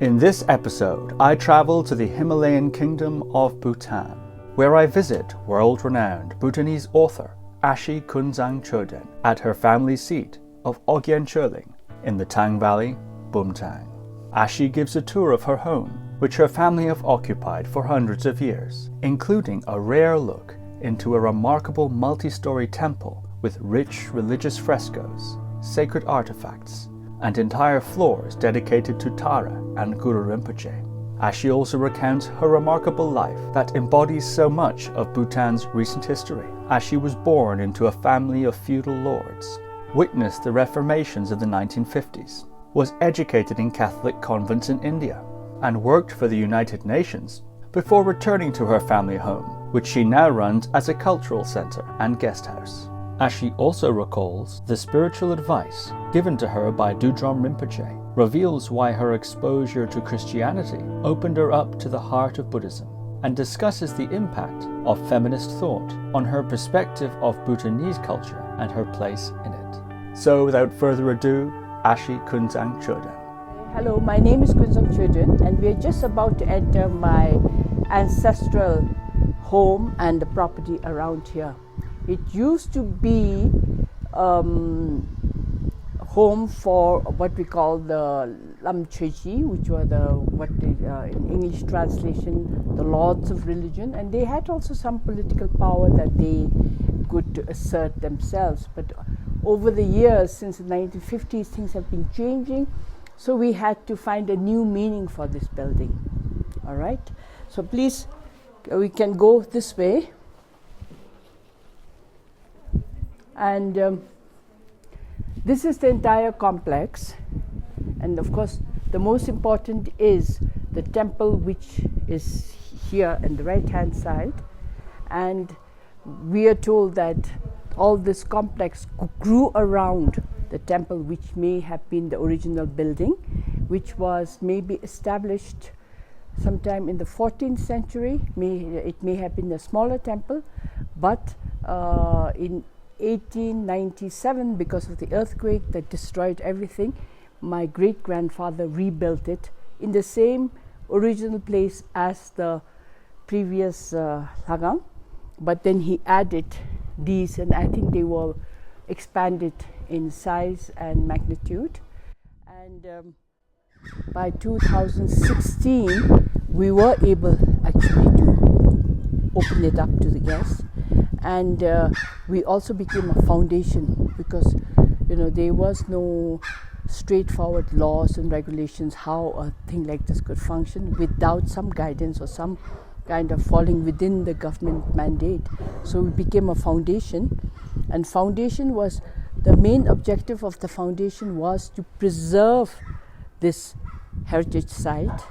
In this episode, I travel to the Himalayan Kingdom of Bhutan, where I visit world-renowned Bhutanese author Ashi Kunzang Choden at her family seat of Ogyen Choling in the Tang Valley, Bumthang. Ashi gives a tour of her home, which her family have occupied for hundreds of years, including a rare look into a remarkable multi-story temple with rich religious frescoes, sacred artefacts, and entire floors dedicated to Tara and Guru Rinpoche. Ashi also recounts her remarkable life that embodies so much of Bhutan's recent history. Ashi was born into a family of feudal lords, witnessed the reformations of the 1950s, was educated in Catholic convents in India, and worked for the United Nations before returning to her family home, which she now runs as a cultural center and guest house. Ashi also recalls the spiritual advice given to her by Dudjom Rinpoche, reveals why her exposure to Christianity opened her up to the heart of Buddhism, and discusses the impact of feminist thought on her perspective of Bhutanese culture and her place in it. So without further ado, Ashi Kunzang Choden. Hello, my name is Kunzang Choden, and we are just about to enter my ancestral home and the property around here. It used to be home for what we call the Longchenpa, which were in English translation, the lords of religion, and they had also some political power that they could assert themselves. But over the years, since the 1950s, things have been changing, so we had to find a new meaning for this building. All right, so please, we can go this way. And this is the entire complex, and of course the most important is the temple, which is here on the right hand side, and we are told that all this complex grew around the temple, which may have been the original building, which was maybe established sometime in the 14th century. It may have been a smaller temple, but in 1897, because of the earthquake that destroyed everything, my great-grandfather rebuilt it in the same original place as the previous Lagang, but then he added these, and I think they were expanded in size and magnitude. And by 2016, we were able actually to open it up to the guests. And we also became a foundation, because there was no straightforward laws and regulations how a thing like this could function without some guidance or some kind of falling within the government mandate. So we became a foundation, and the main objective of the foundation was to preserve this heritage site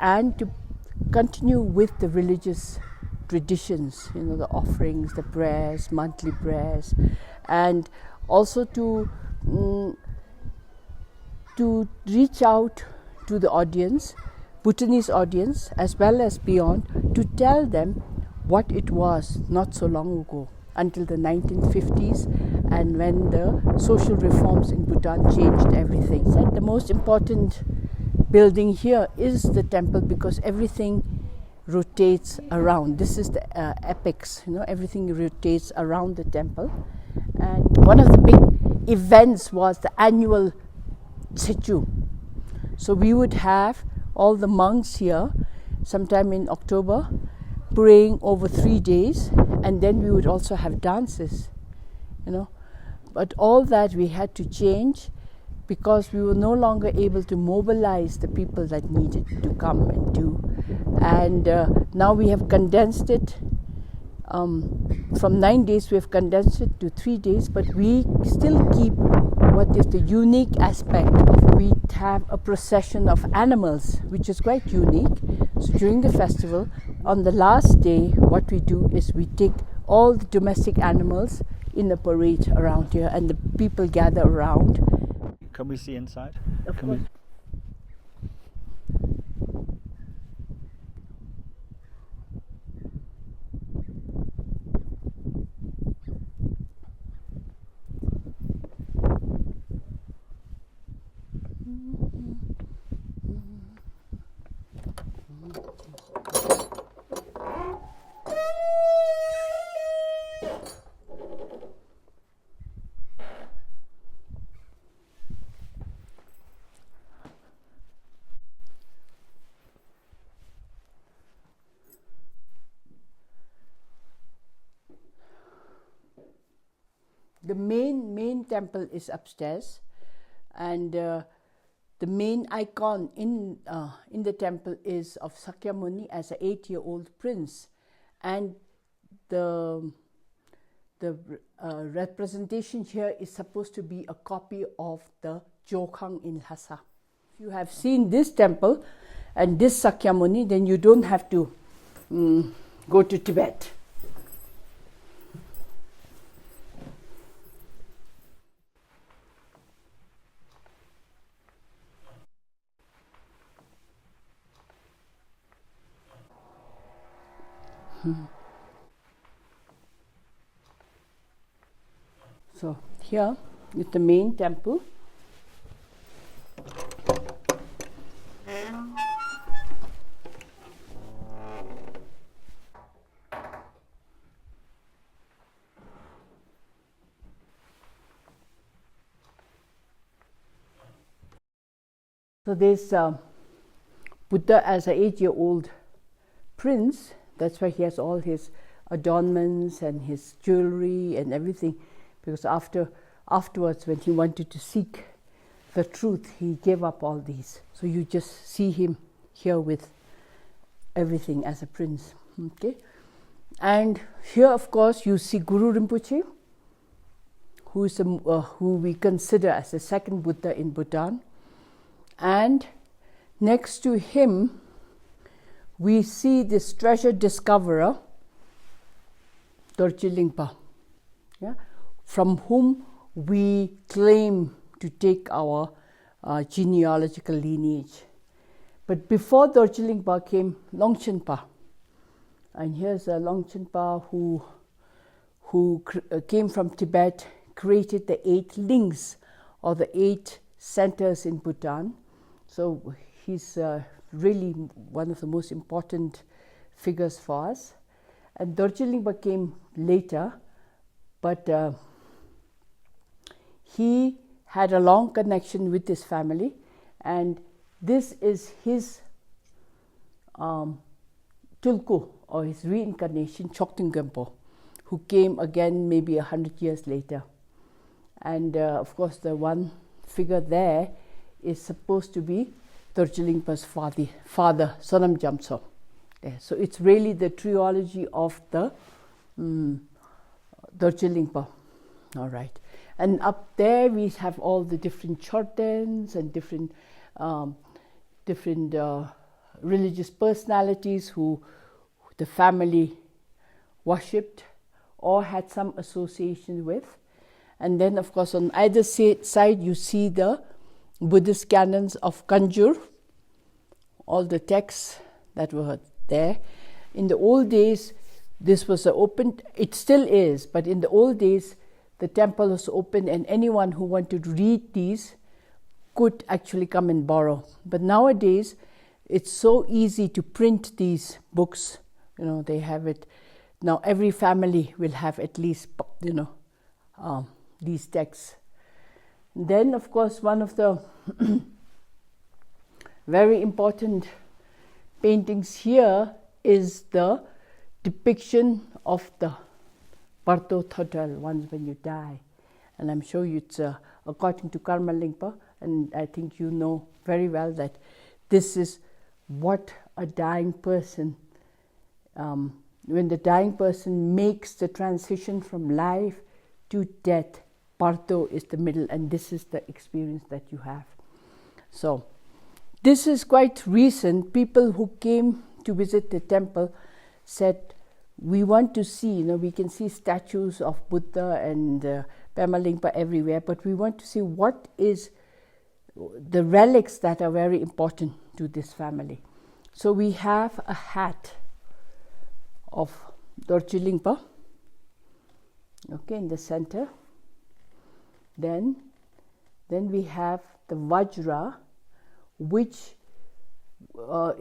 and to continue with the religious traditions, the offerings, the prayers, monthly prayers, and also to reach out to the audience, Bhutanese audience, as well as beyond, to tell them what it was not so long ago, until the 1950s, and when the social reforms in Bhutan changed everything. So the most important building here is the temple, because everything rotates around. This is the epics, everything rotates around the temple. And one of the big events was the annual Tsechu. So we would have all the monks here sometime in October praying over 3 days, and then we would also have dances, But all that we had to change, because we were no longer able to mobilize the people that needed to come and do. And now we have condensed it from 9 days, we have condensed it to 3 days, but we still keep what is the unique aspect of, we have a procession of animals, which is quite unique. So during the festival, on the last day, what we do is we take all the domestic animals in a parade around here, and the people gather around. Can we see inside? Of course. the main temple is upstairs, and the main icon in the temple is of Shakyamuni as an 8-year-old prince, and the representation here is supposed to be a copy of the Jokhang in Lhasa. If you have seen this temple and this Shakyamuni, then you don't have to go to Tibet. So here is the main temple. So there's Buddha as an 8-year-old prince. That's why he has all his adornments and his jewelry and everything, because afterwards when he wanted to seek the truth, he gave up all these. So you just see him here with everything as a prince. Okay, and here of course you see Guru Rinpoche, who is who we consider as the second Buddha in Bhutan, and next to him we see this treasure discoverer, Dorje Lingpa, yeah, from whom we claim to take our genealogical lineage. But before Dorje Lingpa came Longchenpa, and here's a Longchenpa who came from Tibet, created the 8 links, or the 8 centers in Bhutan. So he's really one of the most important figures for us. And Dorje Lingpa came later, but he had a long connection with his family, and this is his tulku, or his reincarnation, Chokten Gempo, who came again maybe 100 years later. And of course the one figure there is supposed to be Dorje Lingpa's father, Sonam Jamso. Yeah, so it's really the trilogy of the Dorje Lingpa. All right. And up there we have all the different Chodens and different religious personalities who the family worshipped or had some association with. And then of course on either side you see the Buddhist canons of Kanjur, all the texts that were there. In the old days this was open, it still is, but in the old days the temple was open and anyone who wanted to read these could actually come and borrow. But nowadays it's so easy to print these books, you know, they have it now, every family will have at least, you know, these texts. Then of course one of the very important paintings here is the depiction of the Bardo Thodol, once when you die. And I'm sure it's according to Karma Lingpa, and I think you know very well that this is what a dying person, when the dying person makes the transition from life to death, Bardo is the middle, and this is the experience that you have. So this is quite recent. People who came to visit the temple said, we want to see, you know, we can see statues of Buddha and Pema Lingpa everywhere, but we want to see what is the relics that are very important to this family. So we have a hat of Dorje Lingpa, okay, in the center. Then we have the Vajra, which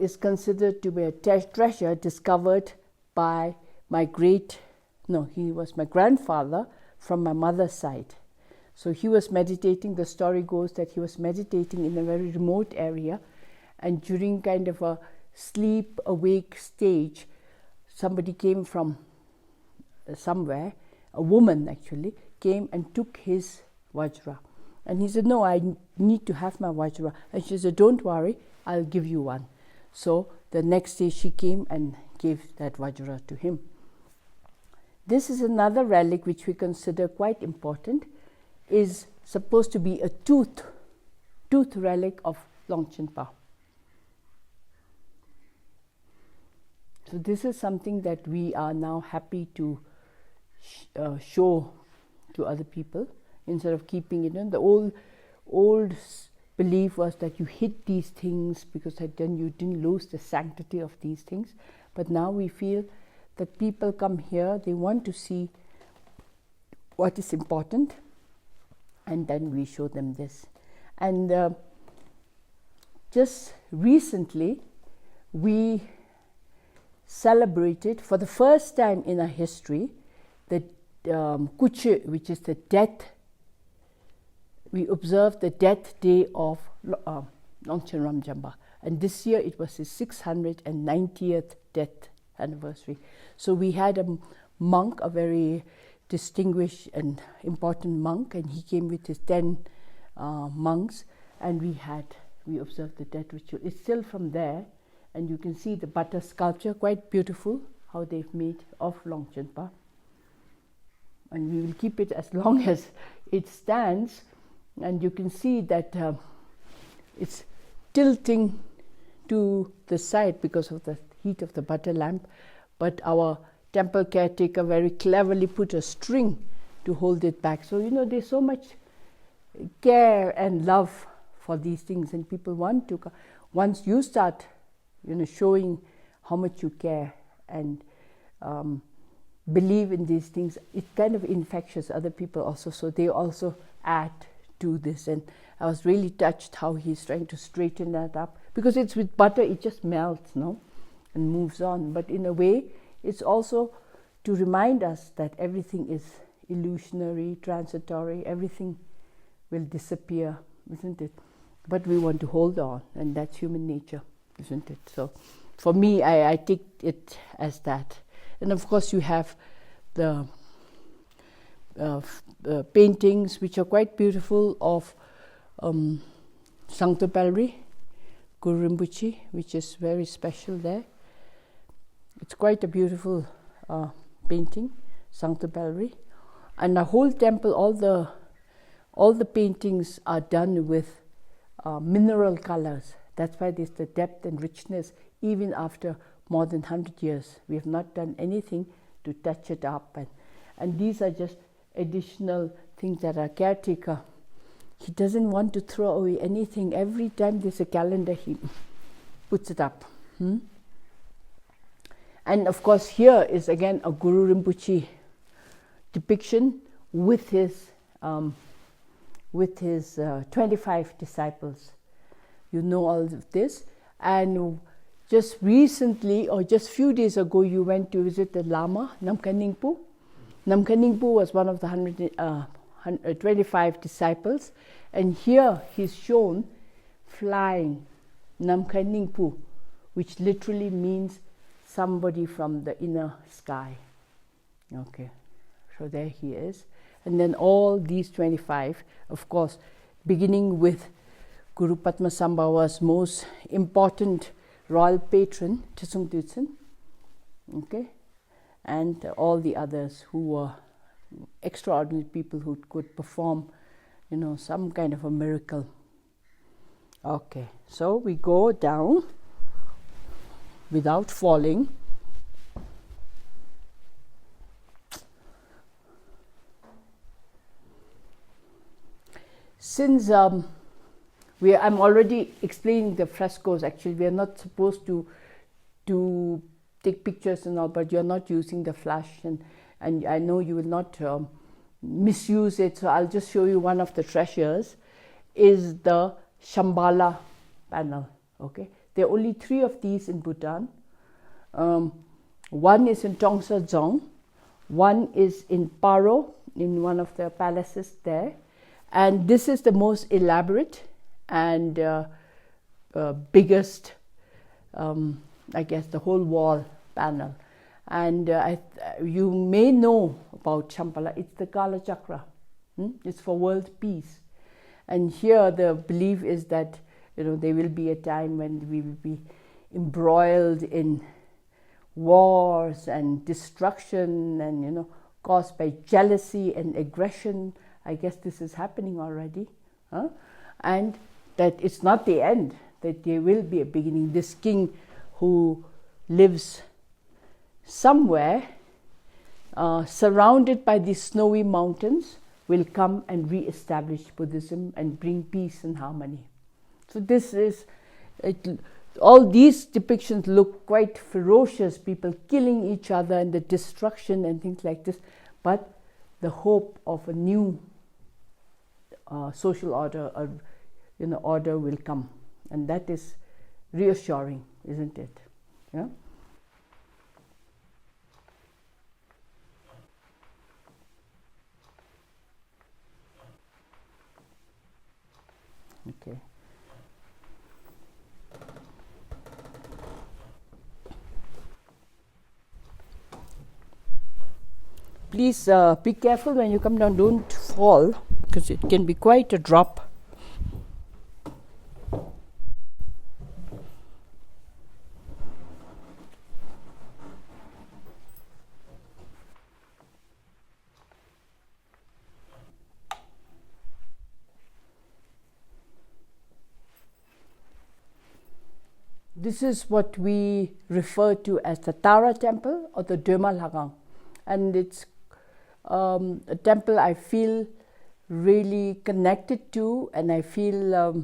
is considered to be a treasure discovered by he was my grandfather from my mother's side. So he was meditating, the story goes that he was meditating in a very remote area, and during kind of a sleep awake stage, somebody came from somewhere, a woman actually, came and took his Vajra. And he said, no, I need to have my Vajra. And she said, don't worry, I'll give you one. So the next day she came and gave that Vajra to him. This is another relic which we consider quite important, is supposed to be a tooth relic of Longchenpa. So this is something that we are now happy to show to other people instead of keeping it in. The old belief was that you hid these things because then you didn't lose the sanctity of these things. But now we feel that people come here, they want to see what is important, and then we show them this. And just recently we celebrated for the first time in our history the Kuche, which is the death. We observed the death day of Longchen Ramjamba, and this year it was his 690th death anniversary. So we had a monk, a very distinguished and important monk, and he came with his 10 monks, and we observed the death ritual. It's still from there, and you can see the butter sculpture, quite beautiful, how they've made of Longchenpa. And we will keep it as long as it stands, and you can see that it's tilting to the side because of the heat of the butter lamp, but our temple caretaker very cleverly put a string to hold it back. So, there's so much care and love for these things, and people want to, once you start, showing how much you care and believe in these things, it kind of infectious other people also, so they also add to this. And I was really touched how he's trying to straighten that up, because it's with butter, it just melts, no, and moves on. But in a way, it's also to remind us that everything is illusionary, transitory, everything will disappear, isn't it? But we want to hold on, and that's human nature, isn't it? So for me, I take it as that. And of course you have the paintings, which are quite beautiful, of Sanctopelri, Guru Rinpoche, which is very special there. It's quite a beautiful painting, Sanctopelri. And the whole temple, all the paintings are done with mineral colors. That's why there's the depth and richness even after more than 100 years. We have not done anything to touch it up. And these are just additional things that our caretaker, he doesn't want to throw away anything. Every time there's a calendar, he puts it up. And of course here is again a Guru Rinpoche depiction with his 25 disciples. You know all of this. And just recently, or just few days ago, you went to visit the Lama, Namkha Ningpo. Namkha Ningpo was one of the 125 disciples. And here he's shown flying Namkha Ningpo, which literally means somebody from the inner sky. Okay, so there he is. And then all these 25, of course, beginning with Guru Padmasambhava's most important royal patron, Tshitsung Dutsen, okay, and all the others who were extraordinary people who could perform, some kind of a miracle. Okay, so we go down without falling. Since I'm already explaining the frescoes, actually we are not supposed to take pictures and all, but you're not using the flash, and I know you will not misuse it, so I'll just show you one of the treasures, is the Shambala panel. Okay, there are only 3 of these in Bhutan. One is in Tongsa Dzong, one is in Paro, in one of the palaces there, and this is the most elaborate and biggest, I guess, the whole wall panel. And you may know about Shambala. It's the Kalachakra. It's for world peace. And here the belief is that, there will be a time when we will be embroiled in wars and destruction and, caused by jealousy and aggression. I guess this is happening already. And that it's not the end, that there will be a beginning. This king who lives somewhere surrounded by these snowy mountains will come and re-establish Buddhism and bring peace and harmony. So this is, all these depictions look quite ferocious, people killing each other and the destruction and things like this, but the hope of a new social order, order will come, and that is reassuring, isn't it? Yeah. Okay. Please be careful when you come down, don't fall, because it can be quite a drop. This is what we refer to as the Tara temple or the Döma, and it's a temple I feel really connected to, and I feel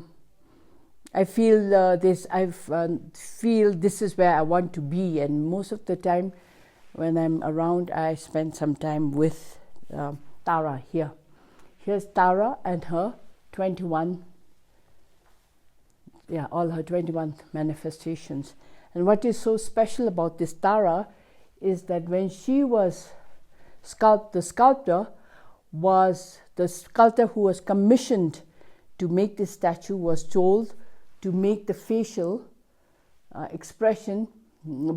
this is where I want to be. And most of the time, when I'm around, I spend some time with Tara here. Here's Tara and her 21. All her 21 manifestations. And what is so special about this Tara is that when she was the sculptor who was commissioned to make this statue was told to make the facial expression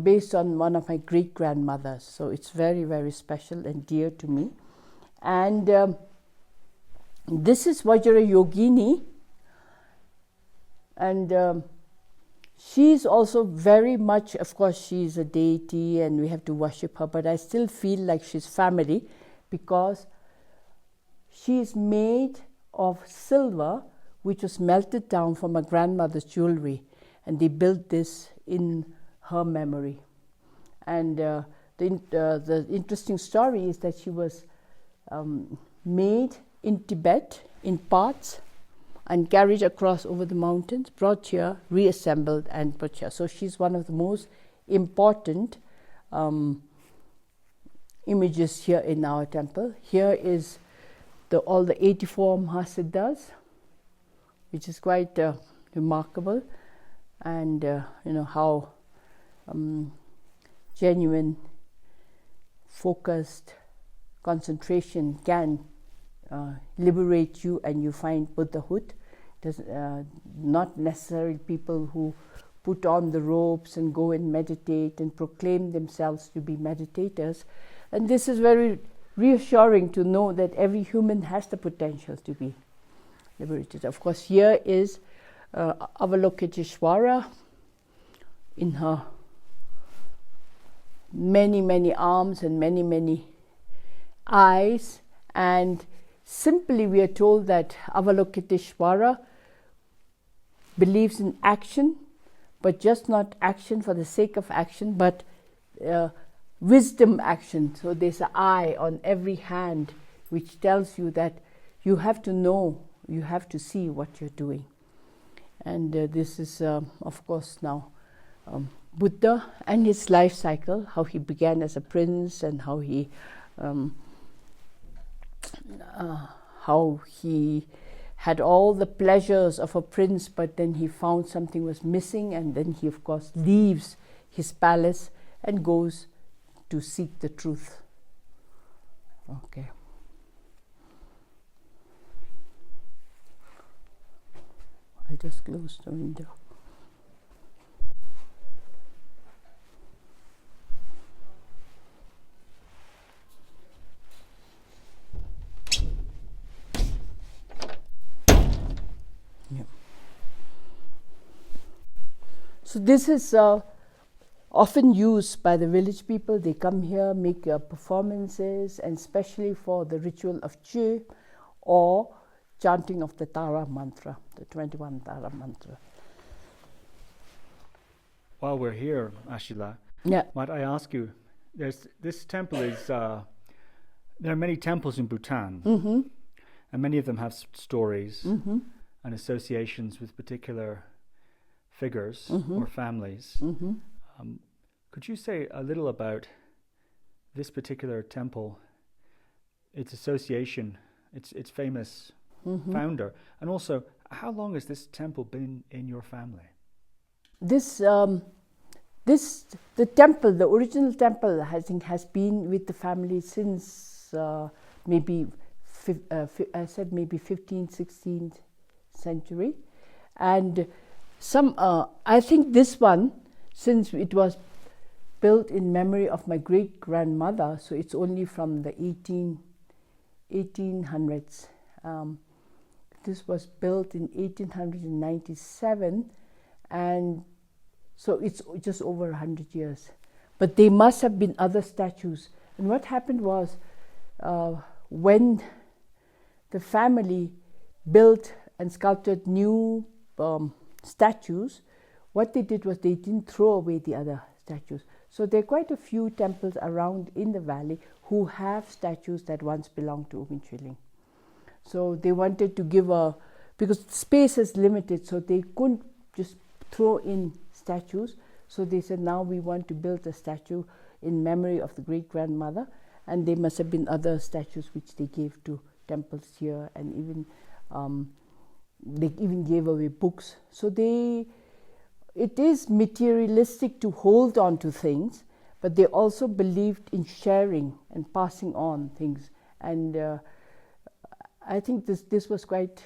based on one of my great-grandmothers. So it's very, very special and dear to me. And this is Vajra Yogini. And she's also very much, of course, she's a deity and we have to worship her, but I still feel like she's family because she's made of silver which was melted down from my grandmother's jewelry, and they built this in her memory. And the interesting story is that she was made in Tibet in parts and carried across over the mountains, brought here, reassembled and put here. So she's one of the most important images here in our temple. Here is all the 84 Mahasiddhas, which is quite remarkable, and how genuine, focused concentration can liberate you and you find Buddhahood. Not necessarily people who put on the robes and go and meditate and proclaim themselves to be meditators. And this is very reassuring to know that every human has the potential to be liberated. Of course, here is Avalokiteshvara in her many, many arms and many, many eyes. And simply we are told that Avalokiteshvara believes in action, but just not action for the sake of action, but wisdom action. So there's an eye on every hand which tells you that you have to know, you have to see what you're doing. And this is, of course, now Buddha and his life cycle, how he began as a prince and how he had all the pleasures of a prince, but then he found something was missing, and then he, of course, leaves his palace and goes to seek the truth. Okay. I just closed the window. this is often used by the village people. They come here, make performances, and especially for the ritual of Chu or chanting of the Tara mantra, the 21 Tara mantra. While we're here, Ashila, might I ask you, this temple is, there are many temples in Bhutan, and many of them have stories and associations with particular figures or families. Could you say a little about this particular temple, its association, its famous founder, and also how long has this temple been in your family? The temple, the original temple, I think has been with the family since maybe 15th, 16th century, and I think this one, since it was built in memory of my great grandmother, so it's only from the 1800s. This was built in 1897, and so it's just over 100 years. But there must have been other statues. And what happened was, when the family built and sculpted new statues, what they did was they didn't throw away the other statues. So there are quite a few temples around in the valley who have statues that once belonged to Ogyen Choling. So they wanted to give because space is limited, so they couldn't just throw in statues. So they said, now we want to build a statue in memory of the great grandmother, and there must have been other statues which they gave to temples here, and even they even gave away books. So it is materialistic to hold on to things, but they also believed in sharing and passing on things. And I think this was quite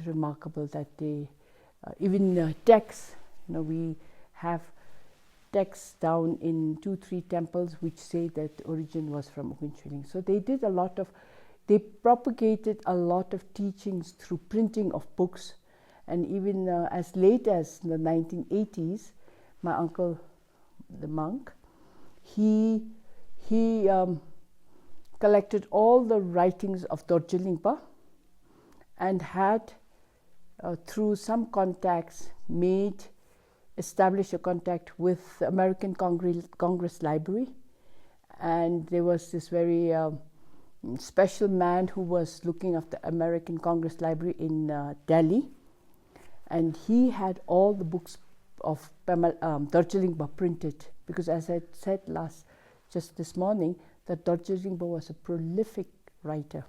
remarkable that they even texts. We have texts down in 2-3 temples which say that origin was from Ogyen Choling. So they propagated a lot of teachings through printing of books. And even as late as the 1980s, my uncle, the monk, he collected all the writings of Dorje Lingpa and had, through some contacts, established a contact with the American Congress Library. And there was this very special man who was looking after the American Congress Library in Delhi. And he had all the books of Dorje Lingpa printed, because as I said just this morning, that Dorje Lingpa was a prolific writer,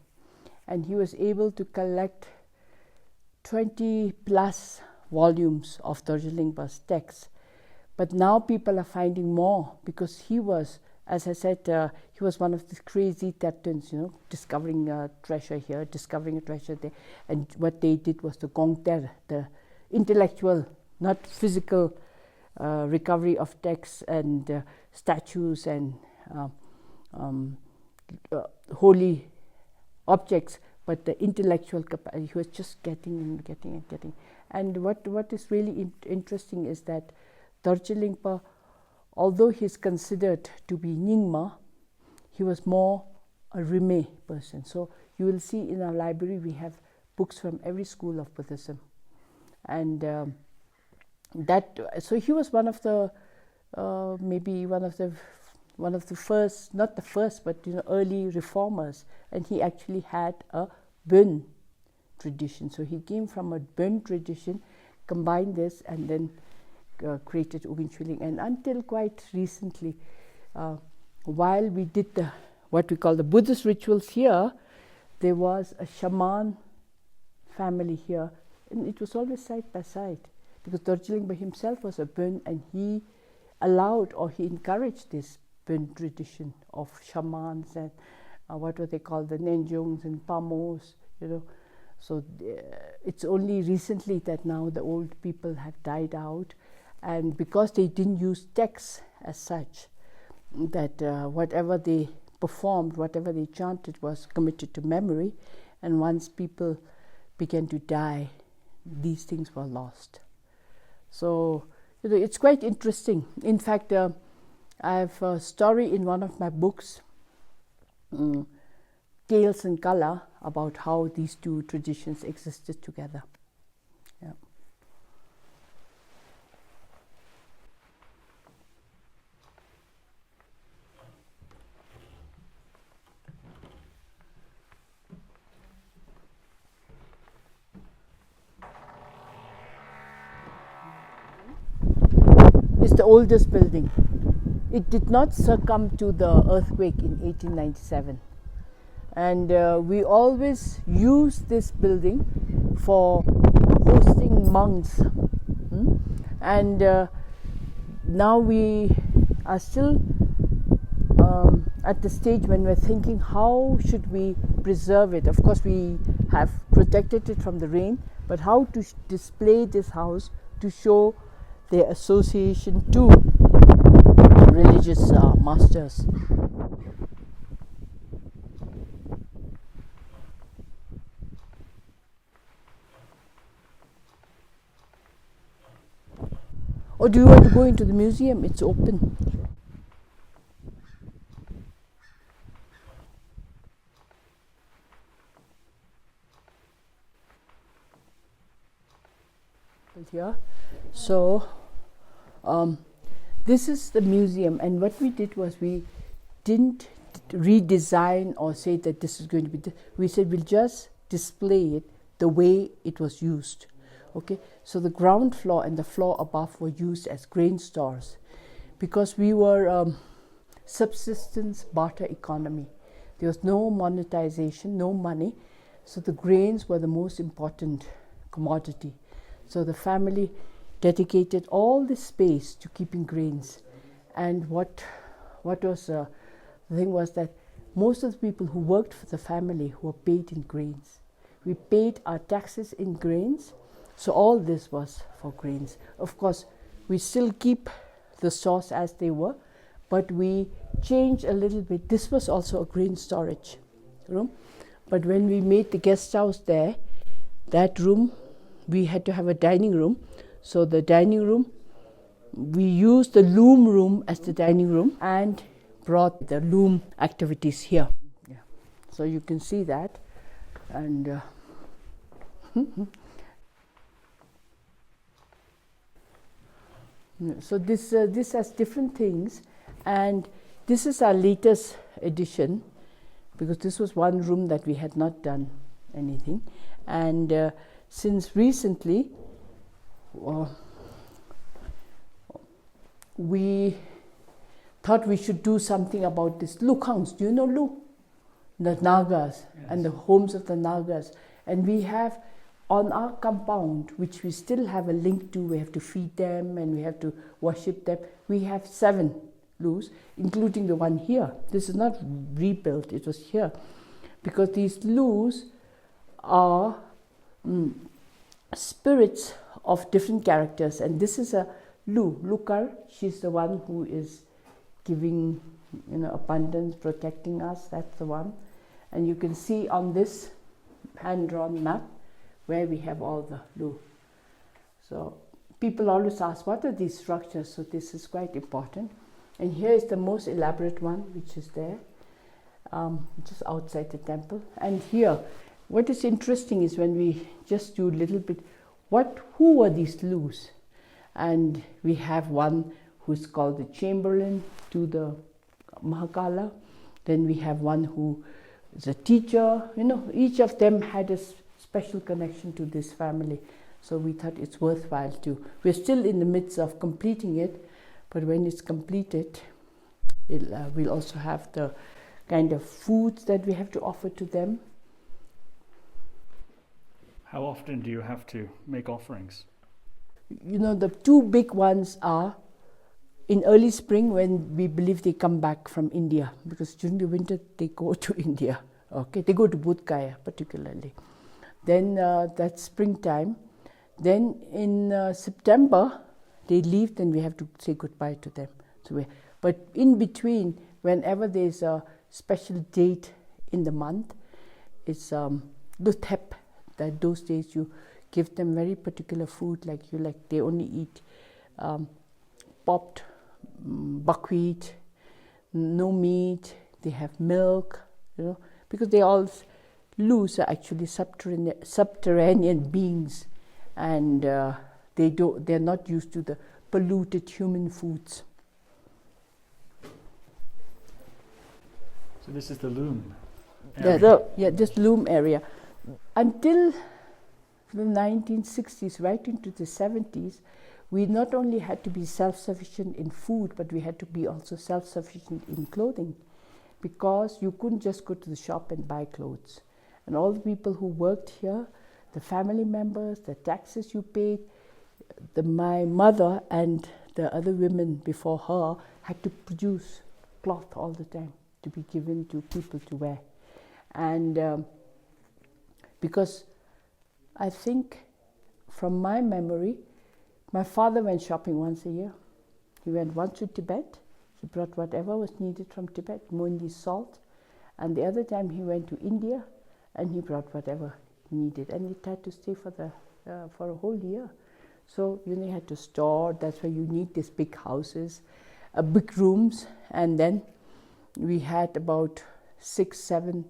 and he was able to collect 20 plus volumes of Dorje Lingpa's texts. But now people are finding more, because he was, as I said, he was one of the crazy Tibetans, discovering a treasure here, discovering a treasure there. And what they did was the gongter, the intellectual, not physical, recovery of texts and statues and holy objects, but the intellectual capacity. He was just getting and getting and getting. And what is really interesting is that Dorje Lingpa, although he is considered to be Nyingma, he was more a Rimé person. So you will see in our library we have books from every school of Buddhism. And so he was one of the maybe one of the first, not the first, but early reformers, and he actually had a Bön tradition. So he came from a Bön tradition, combined this, and then created Ogyen Choling. And until quite recently, while we did what we call the Buddhist rituals here, there was a shaman family here. And it was always side by side, because Dorje Lingpa himself was a Bön, and he allowed or he encouraged this Bön tradition of shamans and what were they called, the Nenjongs and Pamos, So it's only recently that now the old people have died out, and because they didn't use texts as such, that whatever they performed, whatever they chanted was committed to memory, and once people began to die, these things were lost. So, it's quite interesting. In fact, I have a story in one of my books, Tales in Color, about how these two traditions existed together. Yeah. It's the oldest building. It did not succumb to the earthquake in 1897. And we always use this building for hosting monks. And now we are still at the stage when we're thinking, how should we preserve it? Of course, we have protected it from the rain, but how to display this house to show their association to religious masters. Or do you want to go into the museum? It's open. Here. So this is the museum, and what we did was we didn't redesign or say that this is going to be we said we'll just display it the way it was used. Okay, so the ground floor and the floor above were used as grain stores because we were subsistence barter economy. There was no monetization, no money, so the grains were the most important commodity. So the family dedicated all this space to keeping grains. And what was the thing was that most of the people who worked for the family were paid in grains. We paid our taxes in grains, so all this was for grains. Of course, we still keep the stores as they were, but we changed a little bit. This was also a grain storage room, but when we made the guest house there, that room, we had to have a dining room. So the dining room, we used the loom room as the dining room and brought the loom activities here. Yeah. So you can see that. And so this has different things, and this is our latest edition, because this was one room that we had not done anything. And since recently, we thought we should do something about this recounts. Do you know Lu? The Nagas. Yes. And the homes of the Nagas. And we have on our compound, which we still have a link to, we have to feed them and we have to worship them. We have 7 Lus, including the one here. This is not rebuilt, it was here. Because these Lus are spirits of different characters, and this is a Lu, Lukar. She's the one who is giving, abundance, protecting us. That's the one. And you can see on this hand-drawn map where we have all the Lu. So people always ask, what are these structures? So this is quite important. And here is the most elaborate one, which is there, just outside the temple. And here, what is interesting is when we just do a little bit, who were these Lus? And we have one who's called the Chamberlain to the Mahakala. Then we have one who is a teacher. Each of them had a special connection to this family. So we thought it's worthwhile to. We're still in the midst of completing it, but when it's completed, we'll also have the kind of foods that we have to offer to them. How often do you have to make offerings? The 2 big ones are in early spring, when we believe they come back from India, because during the winter they go to India. Okay, they go to Bodh Gaya particularly. Then that's springtime. Then in September they leave. Then we have to say goodbye to them. But in between, whenever there's a special date in the month, it's Luthep. That those days you give them very particular food, they only eat popped buckwheat, no meat, they have milk, because they all loose are actually subterranean beings, and they're not used to the polluted human foods. So this is the loom area. This loom area. Until the 1960s, right into the 70s, we not only had to be self-sufficient in food, but we had to be also self-sufficient in clothing, because you couldn't just go to the shop and buy clothes. And all the people who worked here, the family members, the taxes you paid, my mother and the other women before her had to produce cloth all the time to be given to people to wear. And because I think from my memory, my father went shopping once a year. He went once to Tibet. He brought whatever was needed from Tibet, mainly salt. And the other time he went to India, and he brought whatever he needed. And he had to stay for a whole year. So you had to store. That's why you need these big houses, big rooms. And then we had about 6, 7,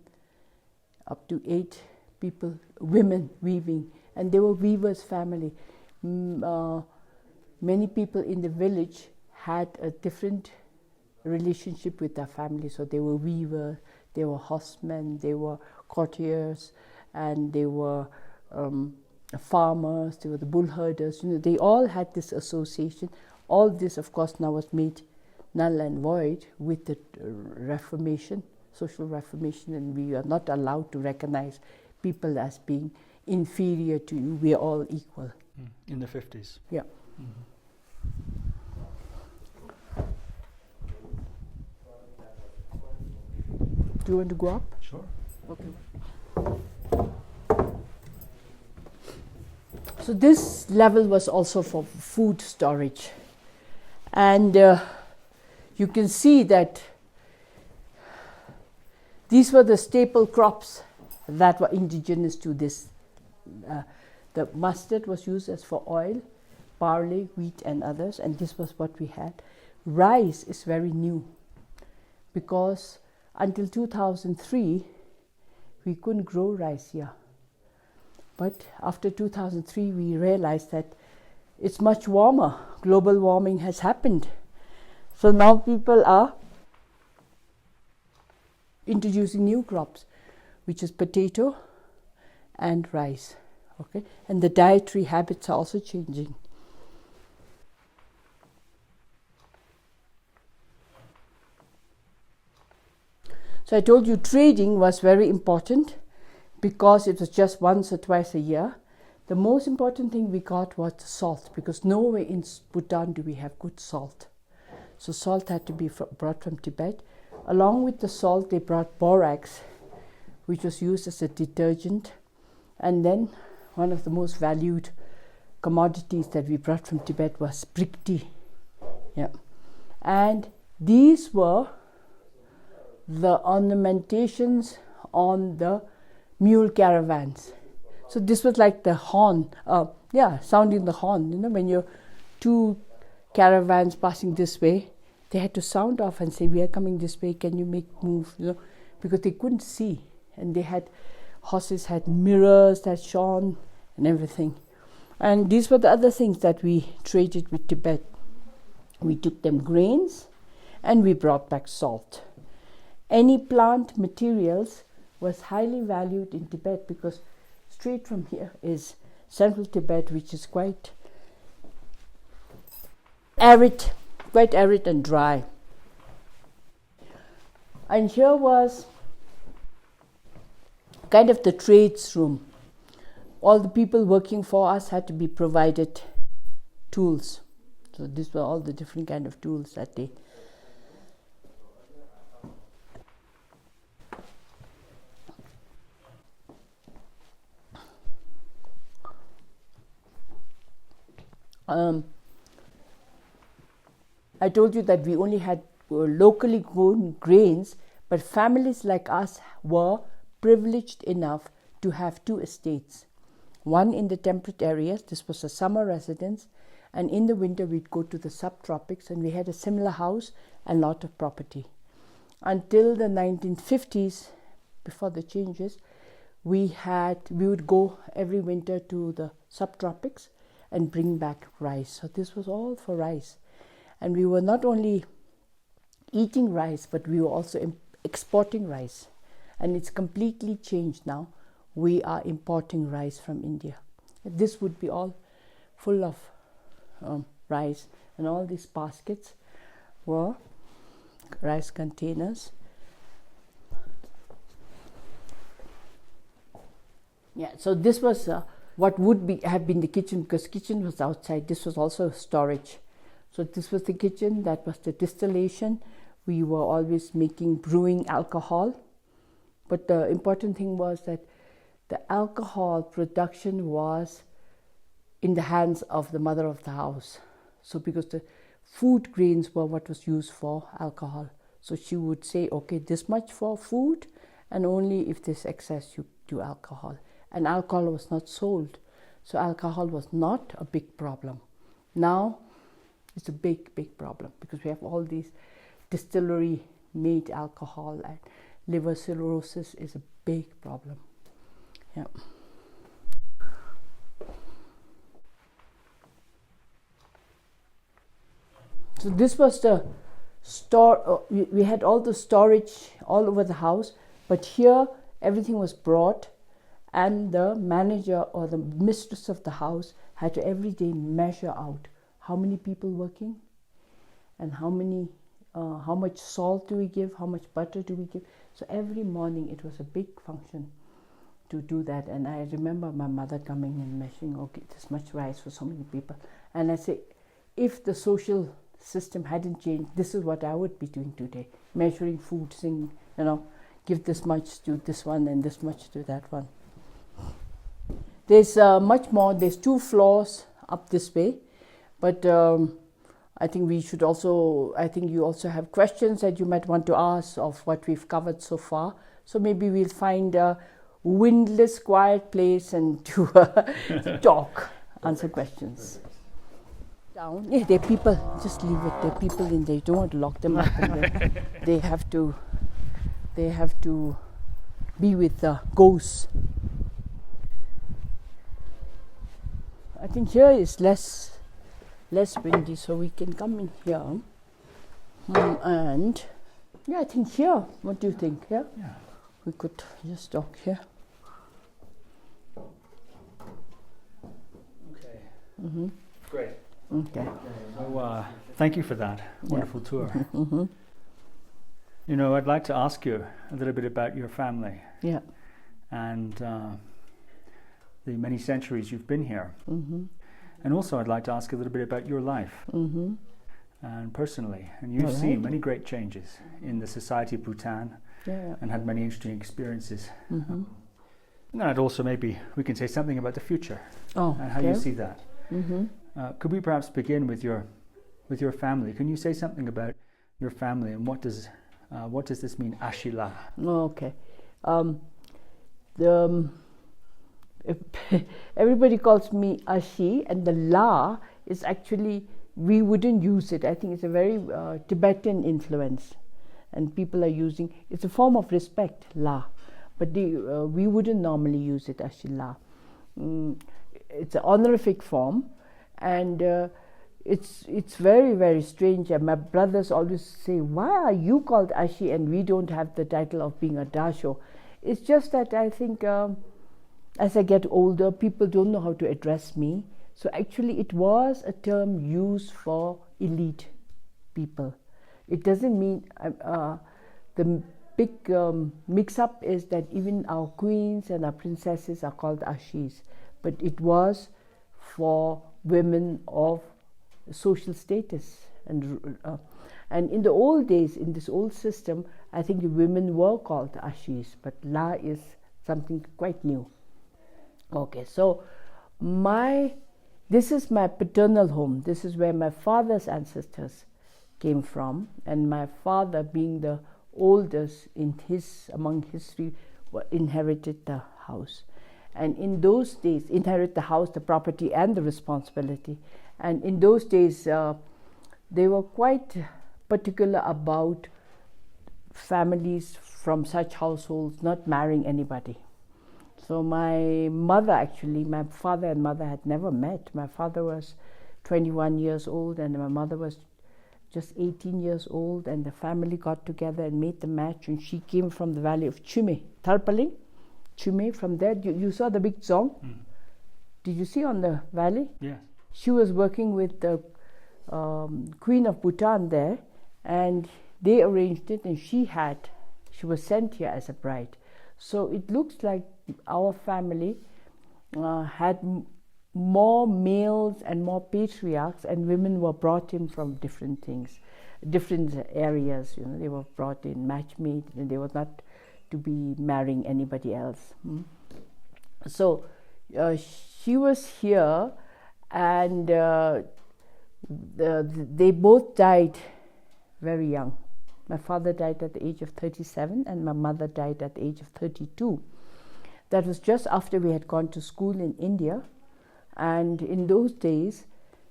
up to 8 people, women weaving. And they were weavers' family. Many people in the village had a different relationship with their family. So they were weavers, they were horsemen, they were courtiers, and they were farmers, they were the bull herders. They all had this association. All this, of course, now was made null and void with the Reformation, social Reformation, and we are not allowed to recognize people as being inferior to you. We are all equal. In the 50s. Yeah. Mm-hmm. Do you want to go up? Sure. Okay. So this level was also for food storage. And you can see that these were the staple crops that were indigenous to this. The mustard was used as for oil, barley, wheat, and others, and this was what we had. Rice is very new, because until 2003, we couldn't grow rice here. But after 2003, we realized that it's much warmer. Global warming has happened. So now people are introducing new crops, which is potato and rice. Okay, and the dietary habits are also changing. So I told you trading was very important because it was just once or twice a year. The most important thing we got was the salt, because nowhere in Bhutan do we have good salt. So salt had to be brought from Tibet. Along with the salt, they brought borax, which was used as a detergent. And then one of the most valued commodities that we brought from Tibet was brick tea. Yeah. And these were the ornamentations on the mule caravans. So this was like the horn, sounding the horn. When you're two caravans passing this way, they had to sound off and say, "We are coming this way, can you make move?" Because they couldn't see. And they had, horses had mirrors that shone and everything. And these were the other things that we traded with Tibet. We took them grains and we brought back salt. Any plant materials was highly valued in Tibet, because straight from here is central Tibet, which is quite arid and dry. And here was kind of the trades room. All the people working for us had to be provided tools. So these were all the different kind of tools that they. I told you that we only had locally grown grains, but families like us were privileged enough to have 2 estates. One in the temperate areas, this was a summer residence, And in the winter, we'd go to the subtropics, and we had a similar house and lot of property. Until the 1950s, before the changes, we would go every winter to the subtropics and bring back rice. So this was all for rice. And we were not only eating rice, but we were also exporting rice. And it's completely changed now. We are importing rice from India. This would be all full of rice, and all these baskets were rice containers. Yeah, so this was what would have been the kitchen, because kitchen was outside. This was also storage. So this was the kitchen, that was the distillation. We were always brewing alcohol. But the important thing was that the alcohol production was in the hands of the mother of the house. So because the food grains were what was used for alcohol. So she would say, okay, this much for food, and only if there's excess you do alcohol. And alcohol was not sold. So alcohol was not a big problem. Now it's a big, big problem, because we have all these distillery made alcohol, and liver cirrhosis is a big problem. Yeah. So this was the store. We had all the storage all over the house, but here everything was brought, and the manager or the mistress of the house had to every day measure out how many people working, and how much salt do we give, how much butter do we give. So every morning it was a big function to do that. And I remember my mother coming and measuring, okay, this much rice for so many people. And I say, if the social system hadn't changed, this is what I would be doing today, measuring food, saying, give this much to this one and this much to that one. There's much more. There's 2 floors up this way, but I think you also have questions that you might want to ask of what we've covered so far. So maybe we'll find a windless, quiet place and to talk, answer questions. Down. Yeah, there are people, just leave it. There are people in there. You don't want to lock them up. They have to be with the ghosts. I think here is less windy, so we can come in here. And yeah, I think here. What do you think? Yeah, we could just talk here. Okay. Mm-hmm. Great. Okay. So thank you for that wonderful tour. Mm-hmm. I'd like to ask you a little bit about your family. Yeah. And the many centuries you've been here. Mm-hmm. And also I'd like to ask a little bit about your life. Mm-hmm. And personally. And you've seen many great changes in the society of Bhutan, and had many interesting experiences. Mm-hmm. And then I'd also maybe we can say something about the future and how you see that. Mm-hmm. Could we perhaps begin with your family? Can you say something about your family, and what does this mean, Ashila? Okay. Everybody calls me Ashi, and the La is actually, we wouldn't use it. I think it's a very Tibetan influence, and people are using, it's a form of respect, La, but we wouldn't normally use it, Ashila. It's an honorific form, and it's very, very strange. And my brothers always say, why are you called Ashi and we don't have the title of being a Dasho? It's just that I think as I get older, people don't know how to address me. So actually it was a term used for elite people. It doesn't mean, the big mix-up is that even our queens and our princesses are called Ashis. But it was for women of social status. And in the old days, in this old system, I think the women were called Ashis, but La is something quite new. Okay, so this is my paternal home. This is where my father's ancestors came from, and my father, being the oldest among his three, inherited the house. And in those days, inherit the house, the property, and the responsibility. And in those days, they were quite particular about families from such households not marrying anybody. So my mother, actually, my father and mother had never met. My father was 21 years old and my mother was just 18 years old, and the family got together and made the match, and she came from the valley of Chume, Tarpaling, Chume. From there, you saw the big zong? Did you see on the valley? Yes. She was working with the Queen of Bhutan there, and they arranged it, and she was sent here as a bride. So it looks like our family had more males and more patriarchs, and women were brought in from different things, different areas. They were brought in match-made, and they were not to be marrying anybody else. So she was here, and they both died very young. My father died at the age of 37, and my mother died at the age of 32. That was just after we had gone to school in India. And in those days,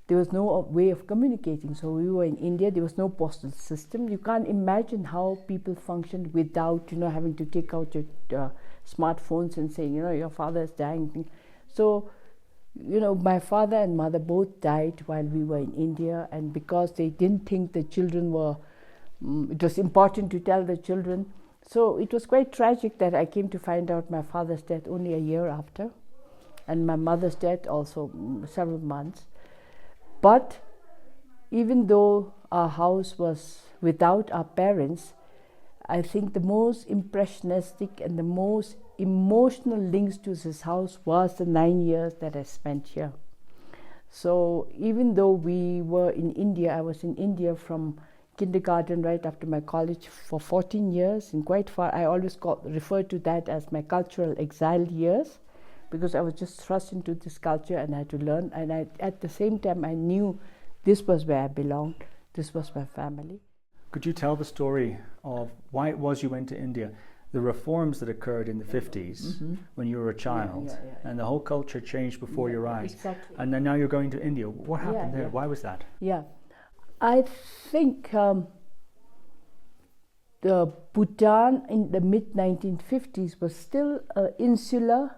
there was no way of communicating. So we were in India, there was no postal system. You can't imagine how people functioned without, having to take out your smartphones and saying, your father is dying. So, my father and mother both died while we were in India. And because they didn't think the children were, it was important to tell the children. So it was quite tragic that I came to find out my father's death only a year after, and my mother's death also several months. But even though our house was without our parents, I think the most impressionistic and the most emotional links to this house was the 9 years that I spent here. So even though we were in India, I was in India from kindergarten right after my college for 14 years, and quite far. I always referred to that as my cultural exile years, because I was just thrust into this culture and I had to learn. And at the same time, I knew this was where I belonged. This was my family. Could you tell the story of why it was you went to India? The reforms that occurred in the 50s when you were a child, and the whole culture changed before your eyes. Exactly. And then now you're going to India. What happened there? Why was that? Yeah. I think the Bhutan in the mid-1950s was still an insular,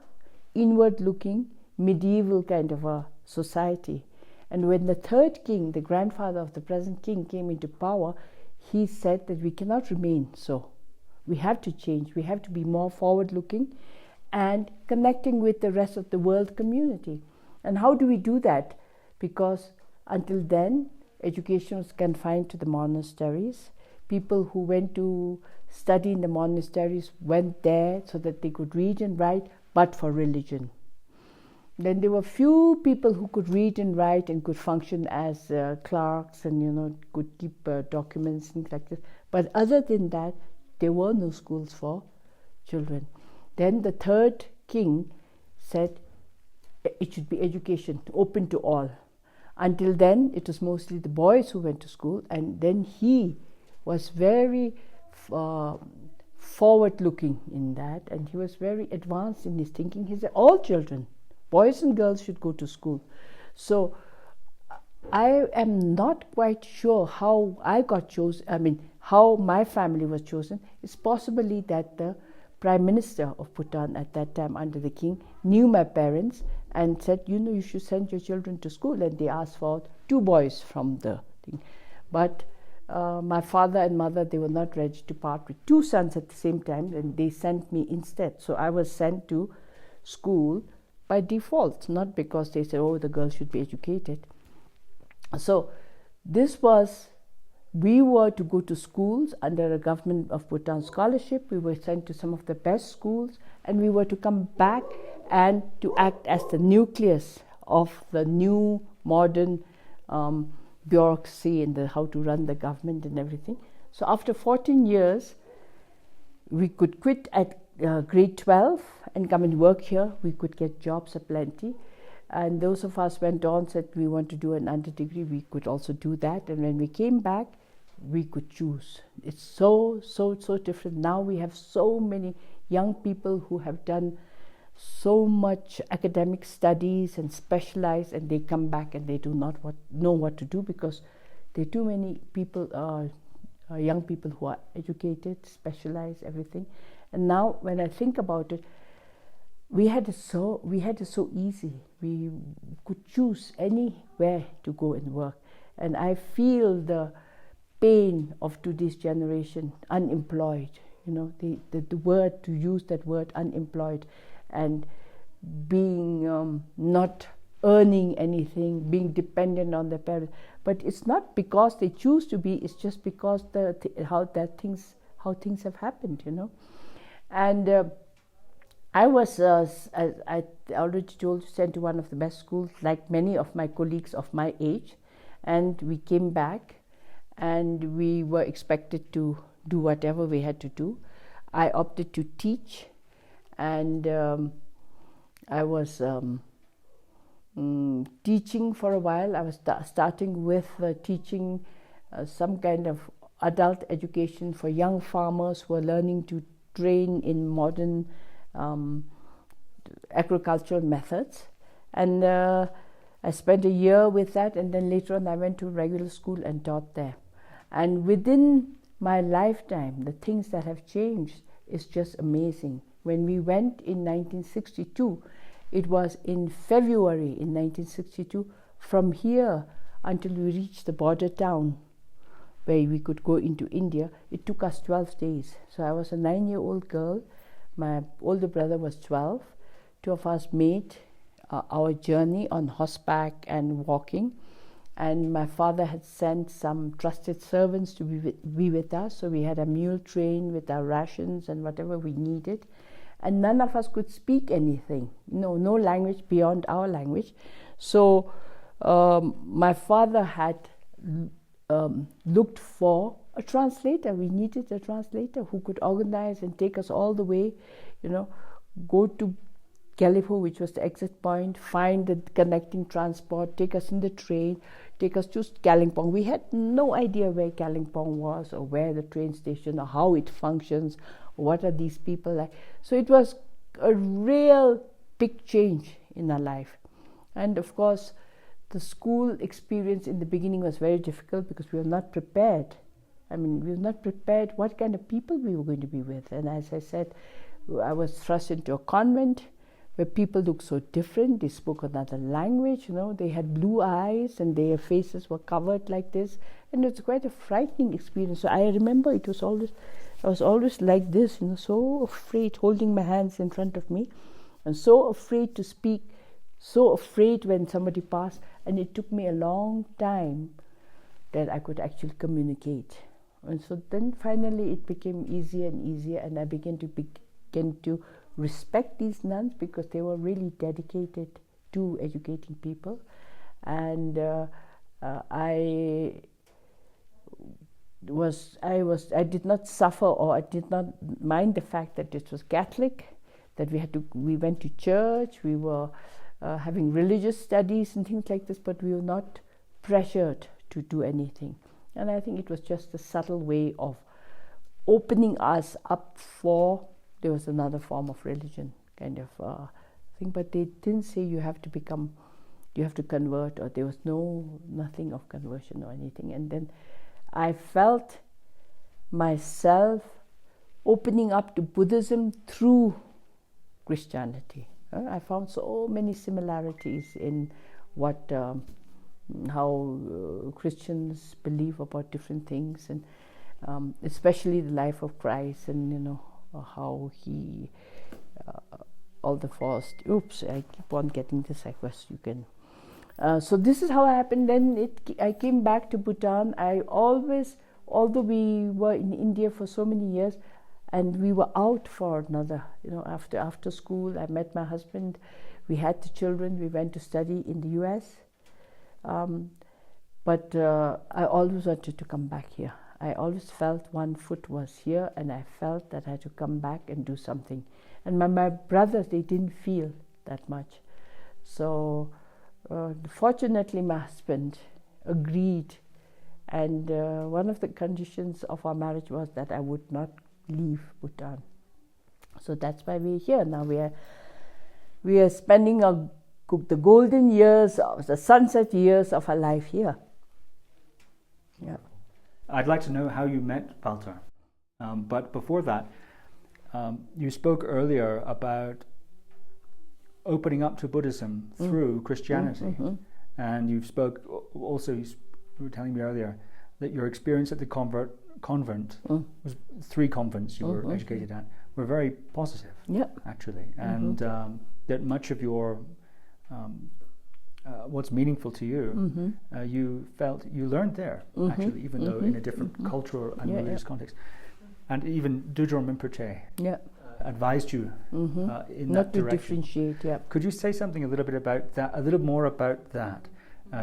inward-looking, medieval kind of a society. And when the third king, the grandfather of the present king, came into power, he said that we cannot remain so. We have to change. We have to be more forward-looking and connecting with the rest of the world community. And how do we do that? Because until then, education was confined to the monasteries. People who went to study in the monasteries went there so that they could read and write, but for religion. Then there were few people who could read and write and could function as clerks and could keep documents, things like this. But other than that, there were no schools for children. Then the third king said it should be education, open to all. Until then, it was mostly the boys who went to school, and then he was very forward-looking in that, and he was very advanced in his thinking. He said all children, boys and girls, should go to school. So I am not quite sure how I got chosen, how my family was chosen. It's possibly that the Prime Minister of Bhutan at that time under the king knew my parents and said, you should send your children to school. And they asked for 2 boys from the thing. But my father and mother, they were not ready to part with 2 sons at the same time, and they sent me instead. So I was sent to school by default, not because they said, the girls should be educated. So we were to go to schools under a government of Bhutan scholarship. We were sent to some of the best schools, and we were to come back and to act as the nucleus of the new modern bureaucracy and how to run the government and everything. So after 14 years, we could quit at grade 12 and come and work here. We could get jobs aplenty. And those of us went on, said we want to do an under degree, we could also do that. And when we came back, we could choose. It's so different. Now we have so many young people who have done so much academic studies and specialize, and they come back and they do not know what to do, because there are too many people, young people who are educated, specialized, everything. And now when I think about it, we had it so easy. We could choose anywhere to go and work. And I feel the pain of today's generation, unemployed, the word, to use that word, unemployed, and being not earning anything, being dependent on their parents. But it's not because they choose to be, it's just because how things have happened, And I was, as I already told you, sent to one of the best schools, like many of my colleagues of my age, and we came back and we were expected to do whatever we had to do. I opted to teach, and I was teaching for a while. I was starting with teaching some kind of adult education for young farmers who are learning to train in modern agricultural methods. And I spent a year with that, and then later on I went to regular school and taught there. And within my lifetime, the things that have changed is just amazing. When we went in 1962, it was in February in 1962, from here until we reached the border town where we could go into India, it took us 12 days. So I was a 9-year-old girl, my older brother was 12. Two of us made our journey on horseback and walking, and my father had sent some trusted servants to be with us, so we had a mule train with our rations and whatever we needed, and none of us could speak anything, no language beyond our language. So my father had looked for a translator. We needed a translator who could organize and take us all the way, go to Gallipoli, which was the exit point, find the connecting transport, take us in the train, take us to Kalimpong. We had no idea where Kalimpong was, or where the train station, or how it functions, or what are these people like. So it was a real big change in our life. And of course, the school experience in the beginning was very difficult because we were not prepared. We were not prepared what kind of people we were going to be with. And as I said, I was thrust into a convent where people looked so different. They spoke another language, they had blue eyes and their faces were covered like this. And it was quite a frightening experience. So I remember I was always like this, so afraid, holding my hands in front of me, and so afraid to speak, so afraid when somebody passed. And it took me a long time that I could actually communicate. And so then finally it became easier and easier, and I began to respect these nuns because they were really dedicated to educating people. And I did not suffer, or I did not mind the fact that it was Catholic, that we went to church, we were having religious studies and things like this, but we were not pressured to do anything. And I think it was just a subtle way of opening us up for, there was another form of religion kind of thing, but they didn't say you have to convert, or there was nothing of conversion or anything. And then I felt myself opening up to Buddhism through Christianity. I found so many similarities in how Christians believe about different things, and especially the life of Christ, and how he all the false. Oops! I keep on getting this. I guess you can. So this is how it happened. Then I came back to Bhutan. I always, although we were in India for so many years, and we were out for another, after school, I met my husband, we had the children, we went to study in the US. But I always wanted to come back here. I always felt one foot was here, and I felt that I had to come back and do something. And my brothers, they didn't feel that much. So fortunately, my husband agreed. And one of the conditions of our marriage was that I would not leave Bhutan. So that's why we're here now. we are spending the golden years, the sunset years of our life here. Yeah. I'd like to know how you met Walter. But before that, you spoke earlier about opening up to Buddhism through Christianity. And you were telling me earlier that your experience at the convent was 3 convents you were educated at, were very positive, actually. And that much of your what's meaningful to you, you felt you learned there, actually, even though in a different cultural and religious context. And even Dudjom Rinpoche advised you in that direction. Not to differentiate, Could you say something a little bit about that, a little more about that?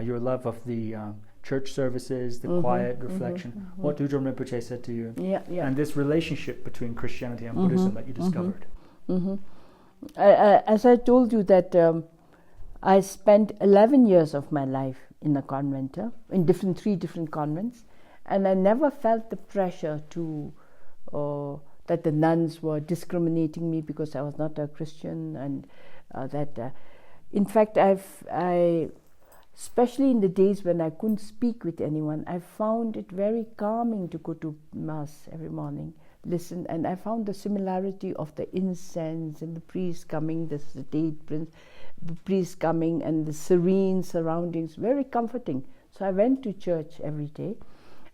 Your love of the church services, the quiet reflection, what Dudjom Rinpoche said to you, and this relationship between Christianity and Buddhism that you discovered. As I told you that I spent 11 years of my life in a convent, in 3 different convents, and I never felt the pressure to that the nuns were discriminating me because I was not a Christian, and in fact I especially in the days when I couldn't speak with anyone, I found it very calming to go to Mass every morning, listen, and I found the similarity of the incense and the priest coming, the priest coming, and the serene surroundings, very comforting. So I went to church every day.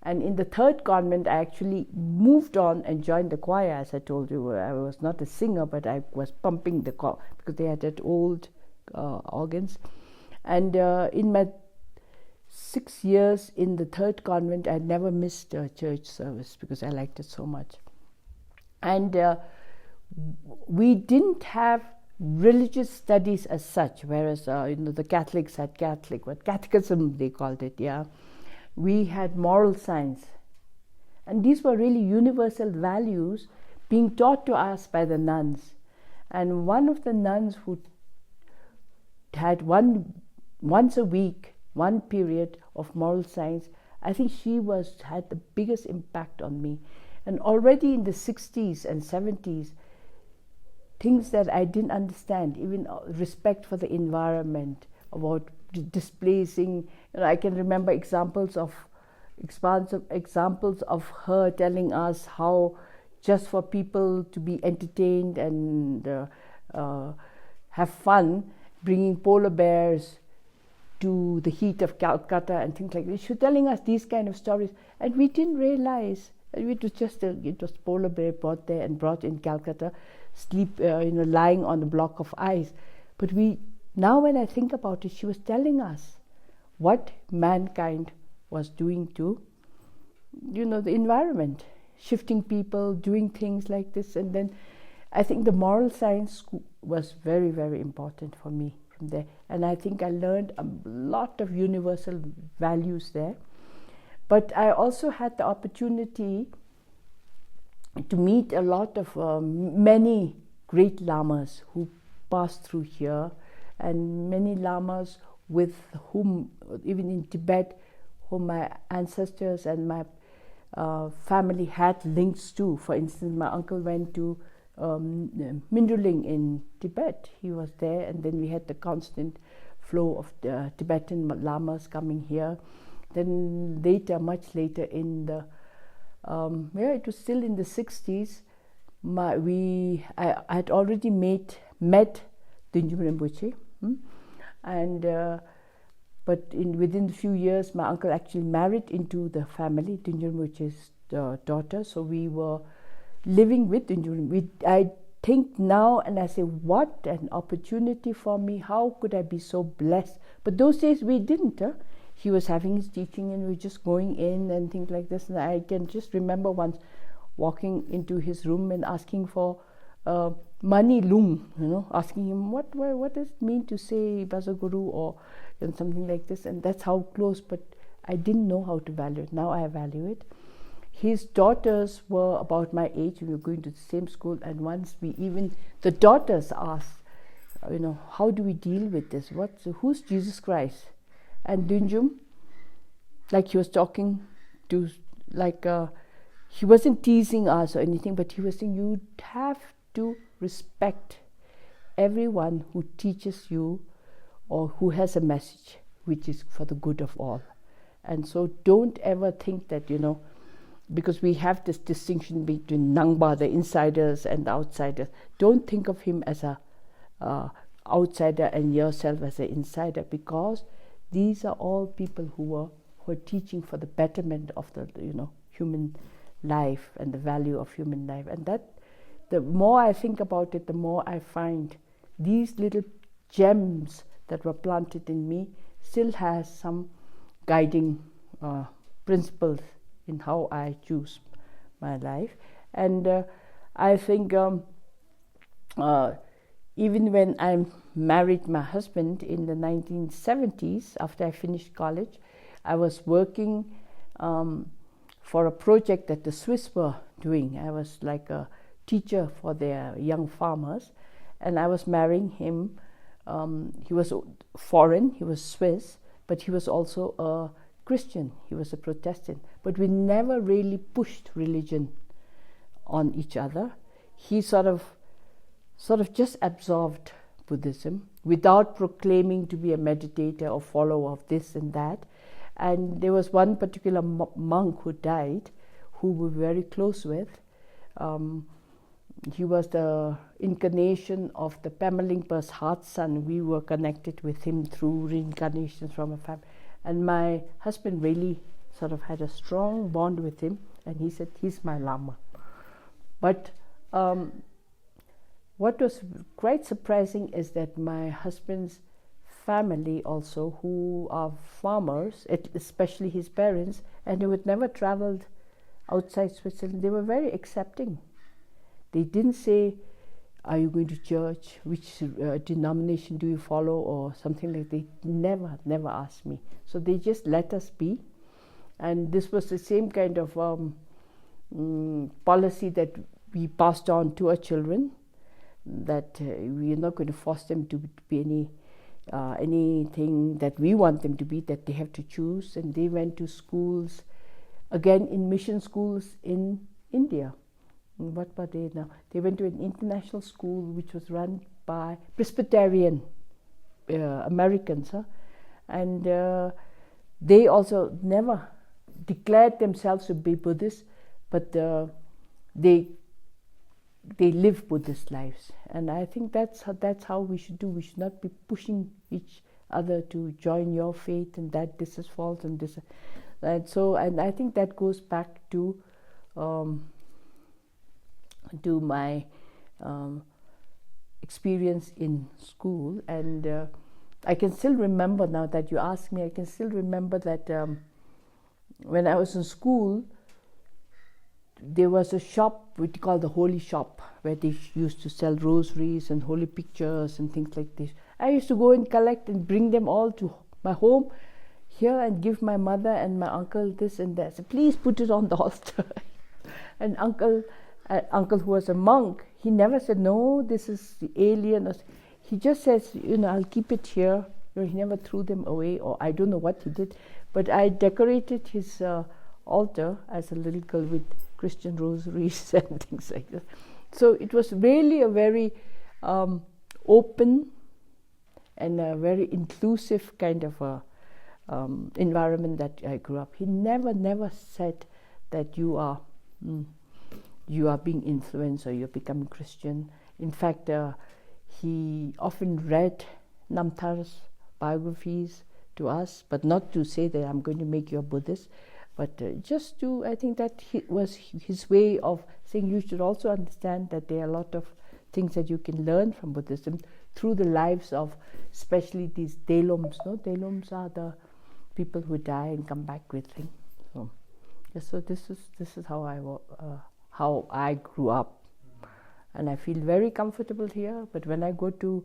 And in the 3rd convent, I actually moved on and joined the choir, as I told you. I was not a singer, but I was pumping the choir because they had that old organs. And in my 6 years in the 3rd convent, I never missed a church service because I liked it so much. And we didn't have religious studies as such, whereas the Catholics had catechism they called it. We had moral science, and these were really universal values being taught to us by the nuns. And one of the nuns who had once a week, one period of moral science, I think she had the biggest impact on me. And already in the 60s and 70s, things that I didn't understand, even respect for the environment, about displacing. I can remember examples of her telling us how just for people to be entertained and have fun, bringing polar bears to the heat of Calcutta and things like this. She was telling us these kind of stories, and we didn't realize it was just it was polar bear brought there and brought in Calcutta, lying on a block of ice. But now when I think about it, she was telling us what mankind was doing to, the environment, shifting people, doing things like this. And then I think the moral science was very, very important for me from there. And I think I learned a lot of universal values there. But I also had the opportunity to meet a lot of many great Lamas who passed through here, and many Lamas with whom, even in Tibet, whom my ancestors and my family had links to. For instance, my uncle went to Minderling in Tibet. He was there, and then we had the constant flow of the Tibetan Lamas coming here. Then later, much later in the, it was still in the 60s, I had already met Dudjom Rinpoche, but within a few years, my uncle actually married into the family, Dudjom Rinpoche's daughter. So we were living with Dudjom. I think now, and I say, what an opportunity for me! How could I be so blessed? But those days we didn't. He was having his teaching, and we were just going in and things like this. And I can just remember once walking into his room and asking for money lung, asking him what does it mean to say Basaguru or something like this. And that's how close, but I didn't know how to value it. Now I value it. His daughters were about my age. We were going to the same school, and once the daughters asked, how do we deal with this? Who's Jesus Christ? And Dudjom, like he was talking to, he wasn't teasing us or anything, but he was saying, you have to respect everyone who teaches you or who has a message which is for the good of all. And so don't ever think that, because we have this distinction between Nangba, the insiders, and the outsiders. Don't think of him as a outsider and yourself as an insider, because these are all people who are teaching for the betterment of the human life and the value of human life. And that, the more I think about it, the more I find these little gems that were planted in me still has some guiding principles in how I choose my life. And I think even when I married my husband in the 1970s, after I finished college, I was working for a project that the Swiss were doing. I was like a teacher for their young farmers, and I was marrying him. He was foreign, he was Swiss, but he was also a Christian, he was a Protestant. But we never really pushed religion on each other. He sort of just absorbed Buddhism without proclaiming to be a meditator or follower of this and that. And there was one particular monk who died, who we were very close with. He was the incarnation of the Pema Lingpa's heart son. We were connected with him through reincarnations from a family. And my husband really sort of had a strong bond with him, and he said, he's my Lama. But what was quite surprising is that my husband's family also, who are farmers, especially his parents, and who had never traveled outside Switzerland, they were very accepting. They didn't say, are you going to church? Which denomination do you follow? Or something like that. They never asked me. So they just let us be. And this was the same kind of policy that we passed on to our children, that we are not going to force them to be anything that we want them to be, that they have to choose. And they went to schools, again in mission schools in India. What were they now? They went to an international school which was run by Presbyterian Americans, and they also never declared themselves to be Buddhists, but they live Buddhist lives. And I think that's how we should do. We should not be pushing each other to join your faith and that this is false and this. And I think that goes back to my experience in school. And I can still remember, now that you ask me, I can still remember that when I was in school, there was a shop which we call the Holy Shop, where they used to sell rosaries and holy pictures and things like this. I used to go and collect and bring them all to my home here and give my mother and my uncle this and that. So please put it on the altar. And uncle who was a monk, he never said, no, this is the alien. He just says, I'll keep it here. He never threw them away, or I don't know what he did. But I decorated his altar as a little girl with Christian rosaries and things like that. So it was really a very open and a very inclusive kind of environment that I grew up. He never said that you are being influenced or you're becoming Christian. In fact, he often read Namtar's biographies to us, but not to say that I'm going to make you a Buddhist, but just to, I think that was his way of saying you should also understand that there are a lot of things that you can learn from Buddhism through the lives of especially these Delums. Delums are the people who die and come back with things. So this is how I grew up, and I feel very comfortable here. But when I go to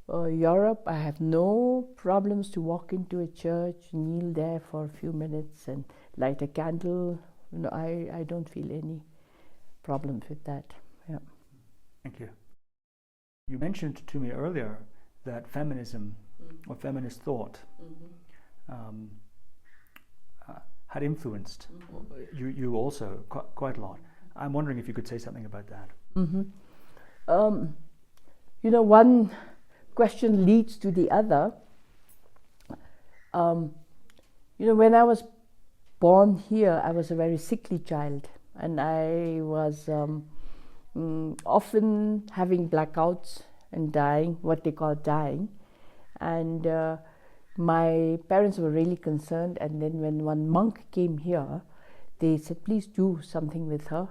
Europe, I have no problems to walk into a church, kneel there for a few minutes and light a candle. I don't feel any problems with that. Yeah. Thank you. You mentioned to me earlier that feminism or feminist thought had influenced you also quite a lot. I'm wondering if you could say something about that. one question leads to the other. When I was born here, I was a very sickly child, and I was often having blackouts and dying, what they call dying. And my parents were really concerned, and then when one monk came here, they said, please do something with her.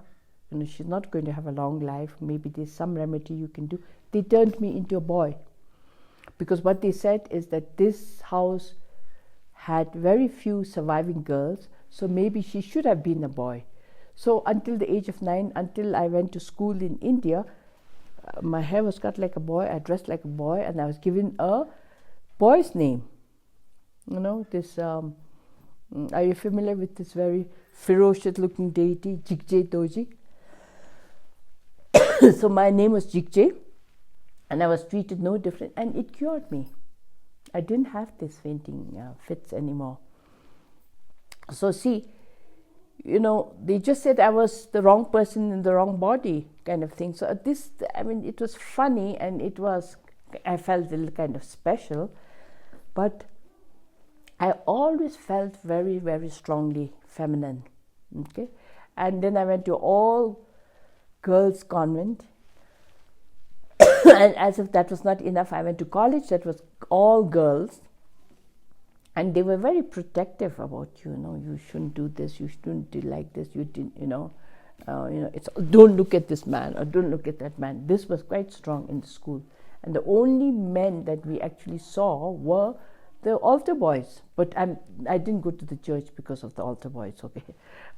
She's not going to have a long life. Maybe there's some remedy you can do. They turned me into a boy, because what they said is that this house had very few surviving girls, so maybe she should have been a boy. So until the age of 9, until I went to school in India, my hair was cut like a boy, I dressed like a boy, and I was given a boy's name. This, are you familiar with this very ferocious looking deity, Jigje Doji? So my name was Jigje, and I was treated no different, and it cured me. I didn't have these fainting fits anymore. So see, they just said I was the wrong person in the wrong body, kind of thing. So it was funny, and I felt a little kind of special, but I always felt very, very strongly feminine. Okay, and then I went to all girls convent, and as if that was not enough, I went to college that was all girls, and they were very protective about you. You shouldn't do this, you shouldn't do like this, you didn't, it's don't look at this man or don't look at that man. This was quite strong in the school, and the only men that we actually saw were the altar boys. But I didn't go to the church because of the altar boys, okay,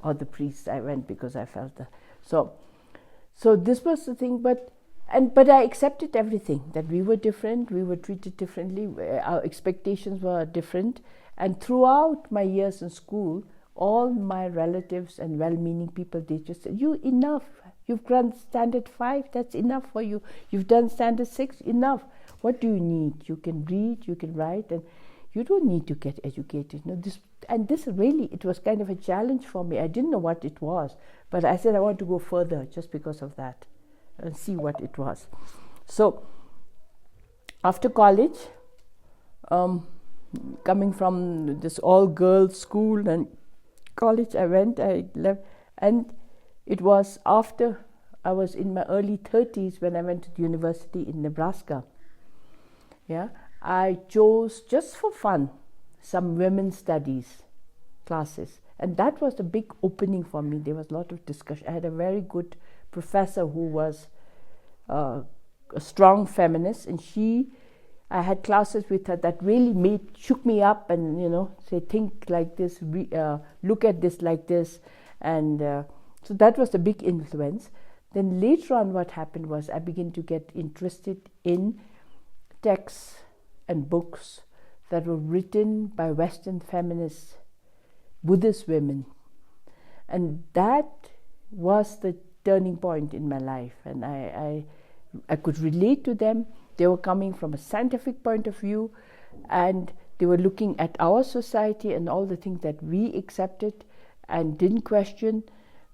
or the priests. I went because I felt that. So this was the thing, but I accepted everything, that we were different, we were treated differently, our expectations were different. And throughout my years in school, all my relatives and well-meaning people, they just said, enough, you've done standard 5, that's enough for you. You've done standard 6, enough. What do you need? You can read, you can write, and you don't need to get educated. This really, it was kind of a challenge for me. I didn't know what it was, but I said I want to go further just because of that and see what it was. So after college, coming from this all-girls school and college, I left, and it was after I was in my early 30s when I went to the university in Nebraska. Yeah, I chose, just for fun, some women's studies classes, and that was a big opening for me. There was a lot of discussion. I had a very good professor who was a strong feminist, and I had classes with her that really shook me up, and say, think like this, look at this like this, and so that was a big influence. Then later on, what happened was I began to get interested in texts and books that were written by Western feminist Buddhist women, and that was the turning point in my life. And I could relate to them. They were coming from a scientific point of view, and they were looking at our society, and all the things that we accepted and didn't question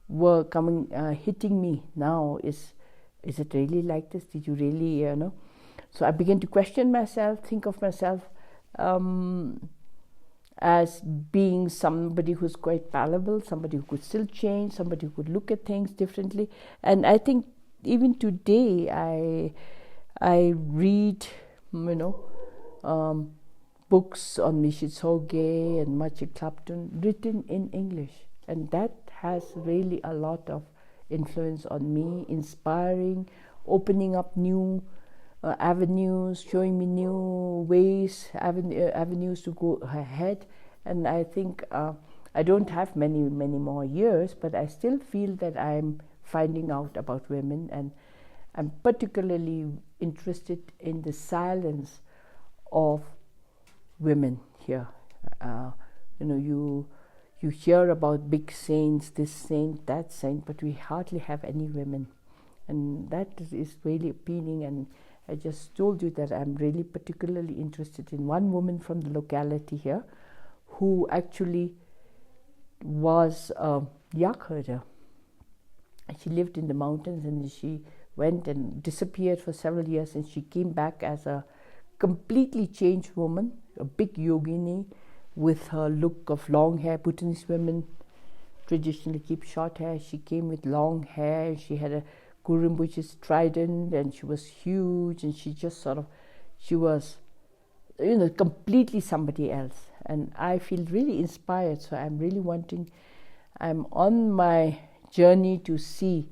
were coming, hitting me. Now, is it really like this? Did you really, So I began to question myself, think of myself as being somebody who's quite fallible, somebody who could still change, somebody who could look at things differently. And I think even today I read, books on Mishisoge and Machi Clapton written in English, and that has really a lot of influence on me, inspiring, opening up new avenues, showing me new ways, avenues to go ahead. And I think I don't have many more years, but I still feel that I'm finding out about women, and I'm particularly interested in the silence of women here. You hear about big saints, this saint, that saint, but we hardly have any women, and that is really appealing. And I just told you that I'm really particularly interested in one woman from the locality here who actually was a yak herder. She lived in the mountains, and she went and disappeared for several years, and she came back as a completely changed woman, a big yogini with her look of long hair. Bhutanese women traditionally keep short hair. She came with long hair. She had a Guru Rinpoche's trident, and she was huge, and she just she was, completely somebody else. And I feel really inspired, so I'm on my journey to see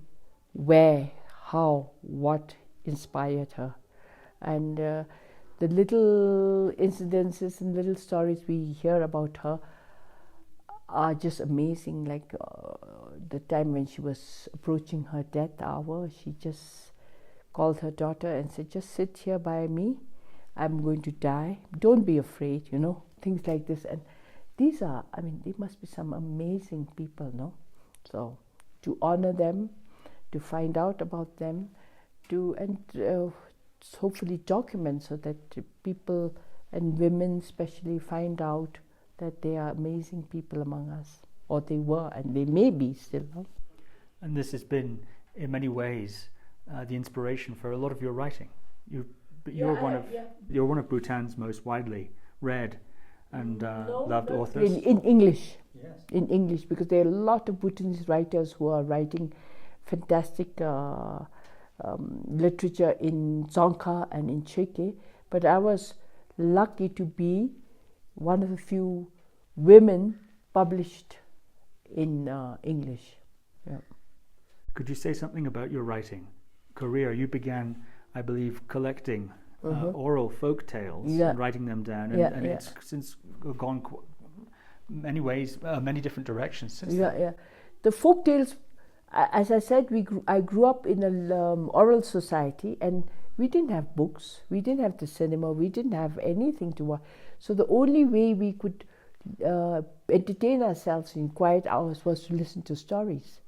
where, how, what inspired her. And the little incidences and little stories we hear about her are just amazing. Like the time when she was approaching her death hour, she just called her daughter and said, "Just sit here by me. I'm going to die. Don't be afraid," things like this. And these are, they must be some amazing people, no? So to honor them, to find out about them, and hopefully document so that people and women especially find out that they are amazing people among us, or they were, and they may be still. No? And this has been, in many ways, the inspiration for a lot of your writing. You're one of Bhutan's most widely read and loved authors. In English. Yes. In English, because there are a lot of Bhutanese writers who are writing fantastic literature in Dzongkha and in Cheke, but I was lucky to be one of the few women published in English. Yeah. Could you say something about your writing career? You began, I believe, collecting oral folk tales and writing them down, and it's since gone many ways, many different directions since then. Yeah. The folk tales, as I said, I grew up in an oral society, and we didn't have books, we didn't have the cinema, we didn't have anything to watch. So the only way we could entertain ourselves in quiet hours was to listen to stories.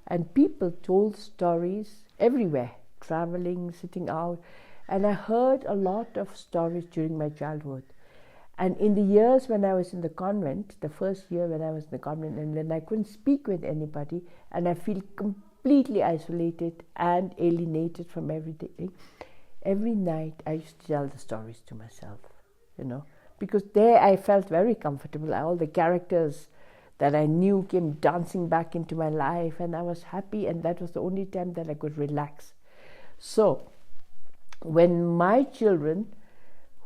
And people told stories everywhere, traveling, sitting out. And I heard a lot of stories during my childhood. And in the years when I was in the convent, the first year when I was in the convent, and when I couldn't speak with anybody, and I feel completely isolated and alienated from everything, every night I used to tell the stories to myself, because there I felt very comfortable. All the characters that I knew came dancing back into my life, and I was happy, and that was the only time that I could relax. So when my children,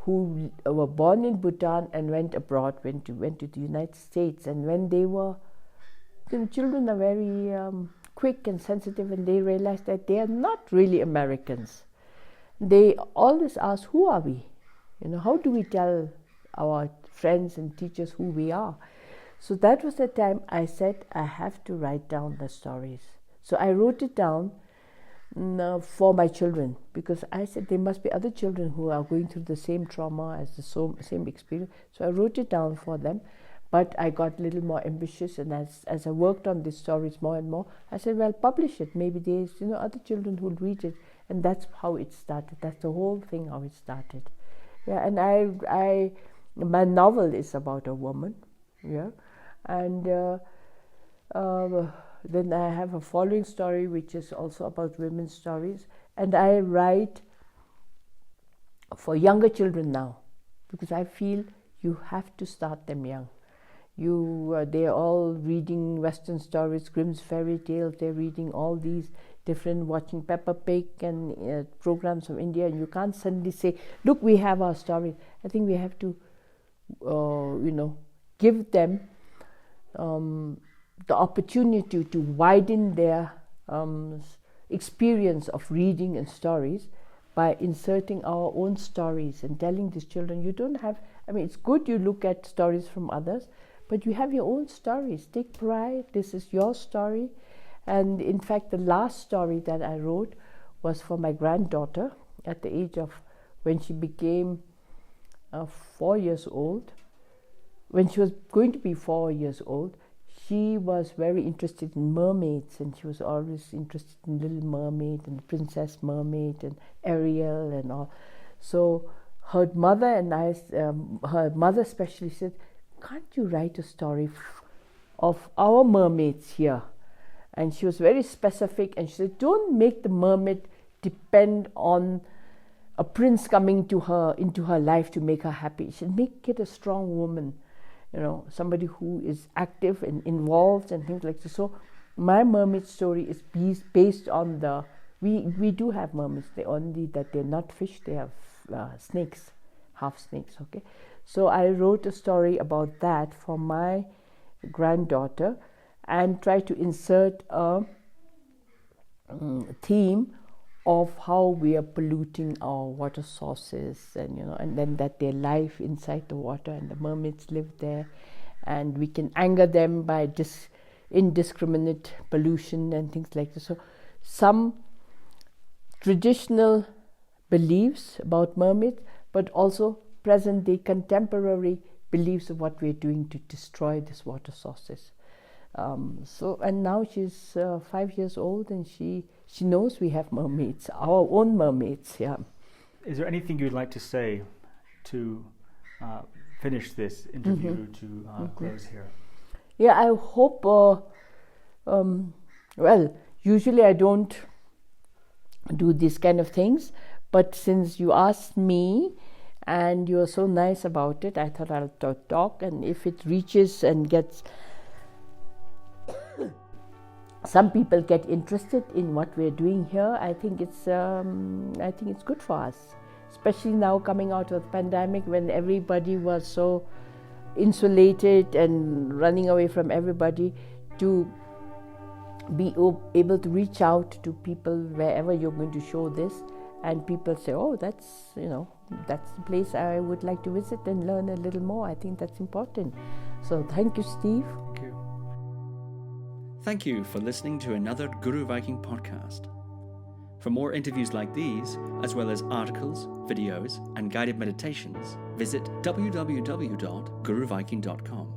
who were born in Bhutan and went abroad, went to the United States, and when they were, children are very quick and sensitive, and they realized that they are not really Americans. They always ask, who are we? How do we tell our friends and teachers who we are? So that was the time I said, I have to write down the stories. So I wrote it down for my children, because I said there must be other children who are going through the same trauma as the same experience. So I wrote it down for them, but I got a little more ambitious, and as I worked on these stories more and more, I said, well, publish it. Maybe there's other children who'll read it, and that's how it started. That's the whole thing how it started. Yeah, and my novel is about a woman. Yeah, and then I have a following story which is also about women's stories, and I write for younger children now, because I feel you have to start them young. They're all reading Western stories, Grimm's fairy tales. They're reading all these different, watching Peppa Pig and programs from India, and you can't suddenly say, look, we have our story. I think we have to give them the opportunity to widen their experience of reading and stories by inserting our own stories and telling these children, you don't have, it's good you look at stories from others, but you have your own stories. Take pride, this is your story. And in fact, the last story that I wrote was for my granddaughter at the age of, when she became 4 years old. When she was going to be 4 years old, she was very interested in mermaids, and she was always interested in Little Mermaid and Princess Mermaid and Ariel and all. So her mother and her mother especially said, can't you write a story of our mermaids here? And she was very specific, and she said, don't make the mermaid depend on a prince coming to her into her life to make her happy. She make it a strong woman, somebody who is active and involved and things like this. So my mermaid story is based on we do have mermaids. They're not fish. They have snakes, half snakes. Okay, so I wrote a story about that for my granddaughter and try to insert a theme of how we are polluting our water sources, and then that their life inside the water, and the mermaids live there, and we can anger them by indiscriminate pollution and things like this. So some traditional beliefs about mermaids, but also present day contemporary beliefs of what we're doing to destroy these water sources. And now she's 5 years old, and she knows we have mermaids, our own mermaids. Yeah. Is there anything you'd like to say to finish this interview, to close here? Yeah, I hope. Well, usually I don't do these kind of things, but since you asked me and you are so nice about it, I thought I'll talk, and if it reaches and gets. Some people get interested in what we're doing here. I think it's good for us, especially now coming out of the pandemic when everybody was so insulated and running away from everybody, to be able to reach out to people wherever you're going to show this, and people say, oh, that's the place I would like to visit and learn a little more. I think that's important. So thank you, Steve. Thank you. Thank you for listening to another Guru Viking podcast. For more interviews like these, as well as articles, videos, and guided meditations, visit www.guruviking.com.